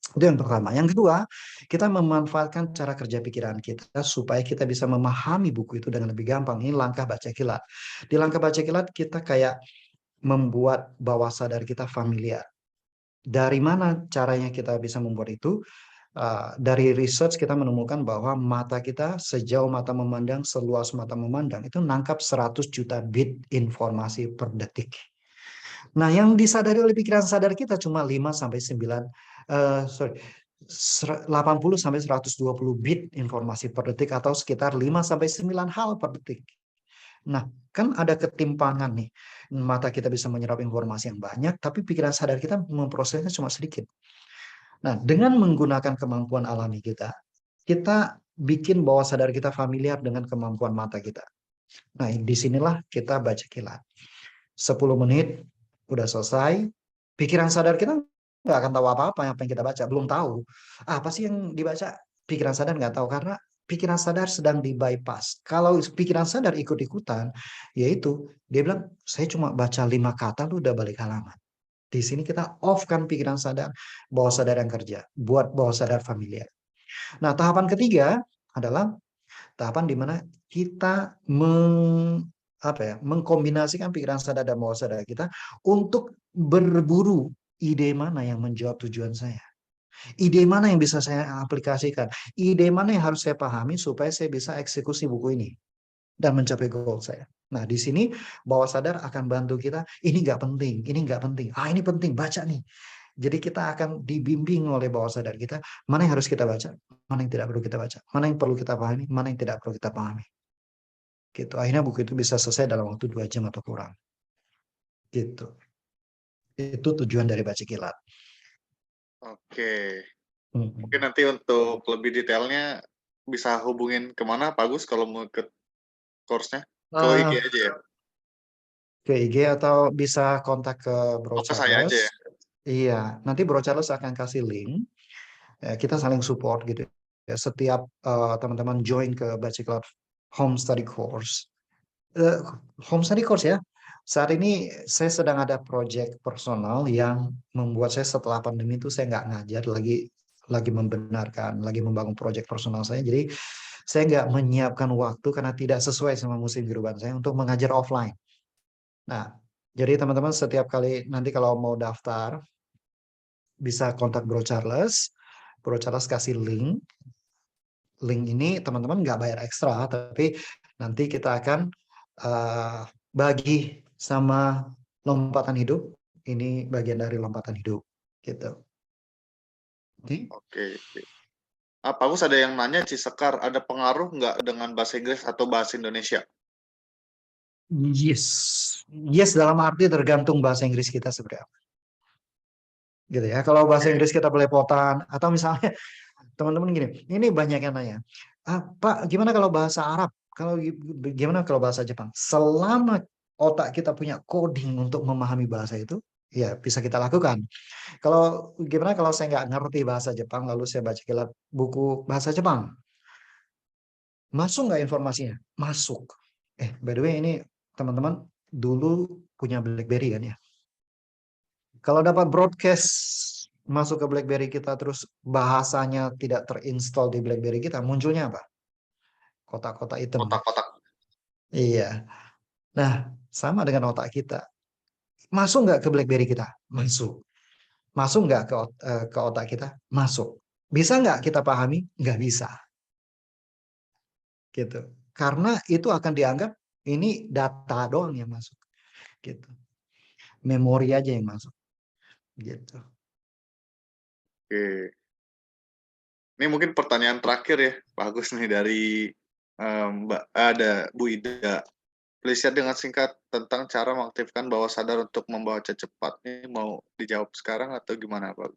Speaker 2: Itu yang pertama. Yang kedua, kita memanfaatkan cara kerja pikiran kita supaya kita bisa memahami buku itu dengan lebih gampang. Ini langkah baca kilat. Di langkah baca kilat, kita kayak membuat bawah sadar kita familiar. Dari mana caranya kita bisa membuat itu? Dari research kita menemukan bahwa mata kita sejauh mata memandang, seluas mata memandang, itu nangkap 100 juta bit informasi per detik. Nah, yang disadari oleh pikiran sadar kita cuma 5 sampai 9 80 sampai 120 bit informasi per detik atau sekitar 5 sampai 9 hal per detik. Nah, kan ada ketimpangan nih. Mata kita bisa menyerap informasi yang banyak, tapi pikiran sadar kita memprosesnya cuma sedikit. Nah, dengan menggunakan kemampuan alami kita bikin bawah sadar kita familiar dengan kemampuan mata kita. Nah, disinilah kita baca kilat. 10 menit udah selesai, pikiran sadar kita nggak akan tahu apa-apa yang kita baca, belum tahu. Apa sih yang dibaca? Pikiran sadar nggak tahu karena pikiran sadar sedang di bypass. Kalau pikiran sadar ikut-ikutan, yaitu dia bilang, saya cuma baca 5 kata, lu udah balik halaman. Di sini kita off kan pikiran sadar, bawah sadar yang kerja, buat bawah sadar familiar. Nah, tahapan ketiga adalah tahapan di mana kita mengkombinasikan pikiran sadar dan bawah sadar kita untuk berburu ide mana yang menjawab tujuan saya. Ide mana yang bisa saya aplikasikan. Ide mana yang harus saya pahami supaya saya bisa eksekusi buku ini dan mencapai goal saya. Nah, di sini bawah sadar akan bantu kita, ini nggak penting, ini nggak penting. Ini penting, baca nih. Jadi kita akan dibimbing oleh bawah sadar kita, mana yang harus kita baca, mana yang tidak perlu kita baca, mana yang perlu kita pahami, mana yang tidak perlu kita pahami. Gitu. Akhirnya buku itu bisa selesai dalam waktu 2 jam atau kurang. Gitu. Itu tujuan dari baca kilat.
Speaker 1: Oke. Mungkin nanti untuk lebih detailnya bisa hubungin kemana Pak Agus kalau mau ikut course-nya? Ke IG aja ya?
Speaker 2: Ke IG atau bisa kontak ke Bro
Speaker 1: Ke saya aja ya?
Speaker 2: Charles. Iya, nanti Bro Charles akan kasih link. Kita saling support gitu. Ya, setiap teman-teman join ke Baca Kilat Home Study Course. Home Study Course ya. Saat ini saya sedang ada project personal yang membuat saya setelah pandemi itu saya nggak ngajar lagi membenarkan, lagi membangun project personal saya. Jadi saya nggak menyiapkan waktu karena tidak sesuai sama musim kehidupan saya untuk mengajar offline. Nah, jadi teman-teman setiap kali nanti kalau mau daftar bisa kontak Bro Charles. Bro Charles kasih link. Link ini teman-teman nggak bayar ekstra, tapi nanti kita akan bagi sama lompatan hidup. Ini bagian dari lompatan hidup, gitu.
Speaker 1: Oke. Pak Agus ada yang nanya, Cisekar, ada pengaruh nggak dengan bahasa Inggris atau bahasa Indonesia?
Speaker 2: Yes, dalam arti tergantung bahasa Inggris kita sebenarnya. Gitu ya. Kalau bahasa Inggris kita belepotan atau misalnya teman-teman gini, ini banyak yang nanya, Pak, gimana kalau bahasa Arab? Gimana kalau bahasa Jepang? Selama otak kita punya coding untuk memahami bahasa itu, ya bisa kita lakukan. Gimana kalau saya nggak ngerti bahasa Jepang, lalu saya baca kilat buku bahasa Jepang? Masuk nggak informasinya? Masuk. By the way, ini teman-teman dulu punya BlackBerry kan ya? Kalau dapat broadcast masuk ke BlackBerry kita terus bahasanya tidak terinstall di BlackBerry kita, munculnya apa? Kotak-kotak hitam.
Speaker 1: Kotak-kotak.
Speaker 2: Iya. Nah, sama dengan otak kita. Masuk nggak ke BlackBerry kita? Masuk. Masuk nggak ke otak kita? Masuk. Bisa nggak kita pahami? Nggak bisa. Gitu. Karena itu akan dianggap ini data doang yang masuk. Gitu. Memori aja yang masuk. Gitu.
Speaker 1: Oke. Ini mungkin pertanyaan terakhir ya, Pak Agus nih dari ada Bu Ida. Please share dengan singkat tentang cara mengaktifkan bawah sadar untuk membaca cepat. Ini mau dijawab sekarang atau gimana, Pak?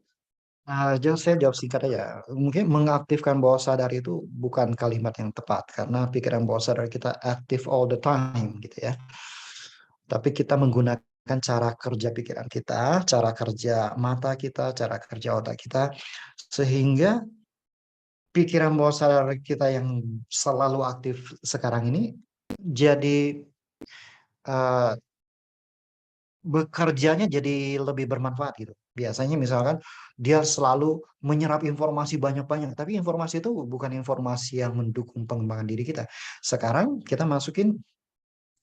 Speaker 2: Saya jawab singkat aja. Mungkin mengaktifkan bawah sadar itu bukan kalimat yang tepat karena pikiran bawah sadar kita active all the time gitu ya. Tapi kita menggunakan menggunakan cara kerja pikiran kita, cara kerja mata kita, cara kerja otak kita, sehingga pikiran bawah sadar kita yang selalu aktif sekarang ini jadi eh, bekerjanya jadi lebih bermanfaat gitu. Biasanya misalkan dia selalu menyerap informasi banyak-banyak, tapi informasi itu bukan informasi yang mendukung pengembangan diri kita. Sekarang kita masukin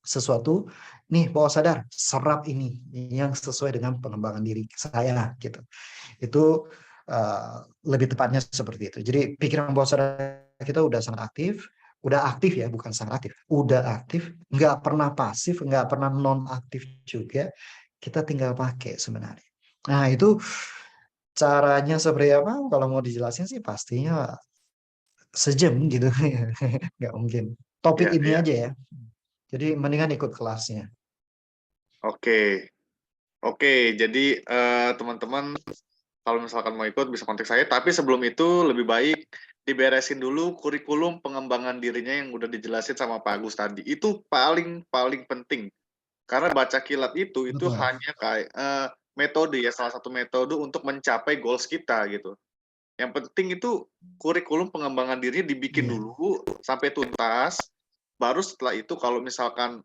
Speaker 2: sesuatu, nih bawah sadar, serap ini yang sesuai dengan pengembangan diri saya gitu. Itu lebih tepatnya seperti itu. Jadi pikiran bawah sadar kita udah sangat aktif ya, bukan sangat aktif, udah aktif, nggak pernah pasif, nggak pernah non aktif juga. Kita tinggal pakai sebenarnya. Nah itu caranya seperti apa? Kalau mau dijelasin sih pastinya sejam gitu, nggak mungkin. Topik
Speaker 1: Iya,
Speaker 2: ini
Speaker 1: iya.
Speaker 2: aja ya. Jadi mendingan ikut kelasnya.
Speaker 1: Oke. Oke, jadi teman-teman kalau misalkan mau ikut bisa kontak saya, tapi sebelum itu lebih baik diberesin dulu kurikulum pengembangan dirinya yang udah dijelasin sama Pak Agus tadi. Itu paling paling penting. Karena baca kilat itu
Speaker 2: Betul.
Speaker 1: hanya kayak metode ya, salah satu metode untuk mencapai goals kita gitu. Yang penting itu kurikulum pengembangan dirinya dibikin
Speaker 2: Iya.
Speaker 1: dulu sampai tuntas. Baru setelah itu kalau misalkan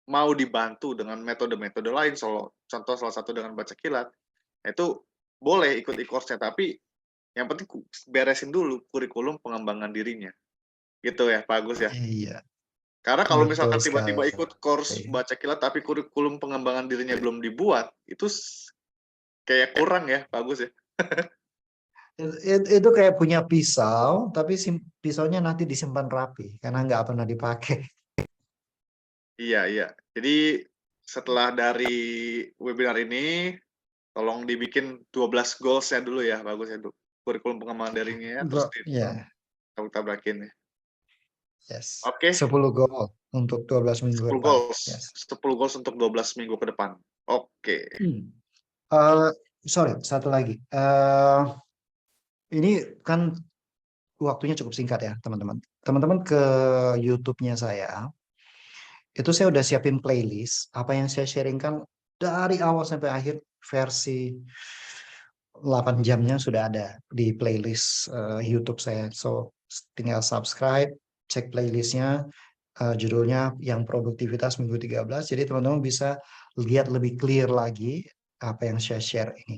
Speaker 1: mau dibantu dengan metode-metode lain, contoh salah satu dengan baca kilat, itu boleh ikut e-course-nya, tapi yang penting beresin dulu kurikulum pengembangan dirinya. Gitu ya, Pak Agus ya.
Speaker 2: Iya,
Speaker 1: Karena kalau
Speaker 2: betul
Speaker 1: misalkan
Speaker 2: sekali.
Speaker 1: tiba-tiba ikut course baca kilat tapi kurikulum pengembangan dirinya belum dibuat, itu kayak kurang ya, Pak Agus ya.
Speaker 2: Itu kayak punya pisau, tapi pisaunya nanti disimpan rapi karena nggak pernah dipakai.
Speaker 1: Iya, iya. Jadi setelah dari webinar ini, tolong dibikin 12 goals-nya dulu ya, Pak Agus ya, kurikulum pengembangan dirinya ya, terus
Speaker 2: Ya,
Speaker 1: ditabrak-tabrakin ya.
Speaker 2: yes.
Speaker 1: Oke,
Speaker 2: 10 goal untuk 12 minggu ke
Speaker 1: 10
Speaker 2: depan.
Speaker 1: goals.
Speaker 2: Yes.
Speaker 1: 10 goals untuk 12 minggu ke depan. Oke.
Speaker 2: Eh, sorry, satu lagi. Ini kan waktunya cukup singkat ya, teman-teman. Teman-teman ke YouTube-nya saya, itu saya udah siapin playlist. Apa yang saya sharingkan dari awal sampai akhir versi 8 jamnya sudah ada di playlist YouTube saya. So, tinggal subscribe, cek playlistnya, judulnya yang produktivitas minggu 13. Jadi teman-teman bisa lihat lebih clear lagi apa yang saya share ini.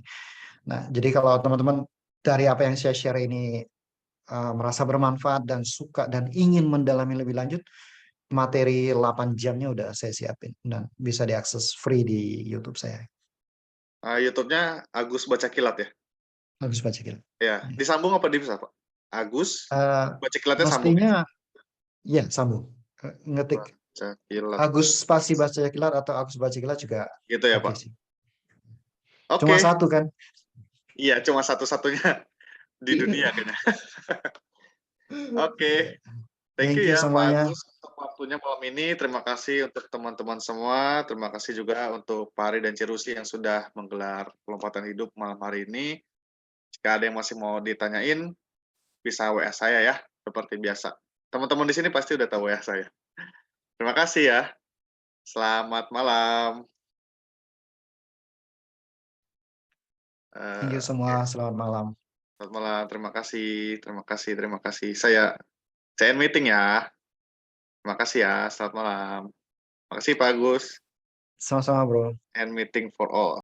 Speaker 2: Nah, jadi kalau teman-teman dari apa yang saya share ini merasa bermanfaat dan suka dan ingin mendalami lebih lanjut, materi 8 jamnya udah saya siapin dan bisa diakses free di YouTube saya.
Speaker 1: YouTube-nya Agus Baca Kilat ya?
Speaker 2: Bagus baca kilat.
Speaker 1: Ya, disambung apa dipisah, Pak? Agus Baca Kilatnya sambung ya?
Speaker 2: Mestinya ya sambung. Ngetik
Speaker 1: Baca Kilat.
Speaker 2: Agus spasi baca kilat atau Agus baca kilat juga
Speaker 1: Gitu ya,
Speaker 2: oke
Speaker 1: Pak?
Speaker 2: sih. Cuma
Speaker 1: Oke.
Speaker 2: satu kan?
Speaker 1: Iya, cuma satu-satunya di dunia kayaknya. Oke. Thank
Speaker 2: Thank
Speaker 1: you
Speaker 2: you
Speaker 1: ya, Pak
Speaker 2: semuanya.
Speaker 1: Agus, untuk waktunya malam ini. Terima kasih untuk teman-teman semua. Terima kasih juga untuk Pak Ari dan Cirusi yang sudah menggelar pelompatan hidup malam hari ini. Jika ada yang masih mau ditanyain, bisa WA saya ya, seperti biasa. Teman-teman di sini pasti udah tahu WA saya. Terima kasih ya. Selamat malam.
Speaker 2: Thank you
Speaker 1: Oke.
Speaker 2: semua. Selamat malam.
Speaker 1: Selamat malam. Terima kasih. Terima kasih. Terima kasih. Saya end meeting ya. Terima kasih ya. Selamat malam. Terima kasih Pak Agus.
Speaker 2: Sama-sama, bro.
Speaker 1: End meeting for all.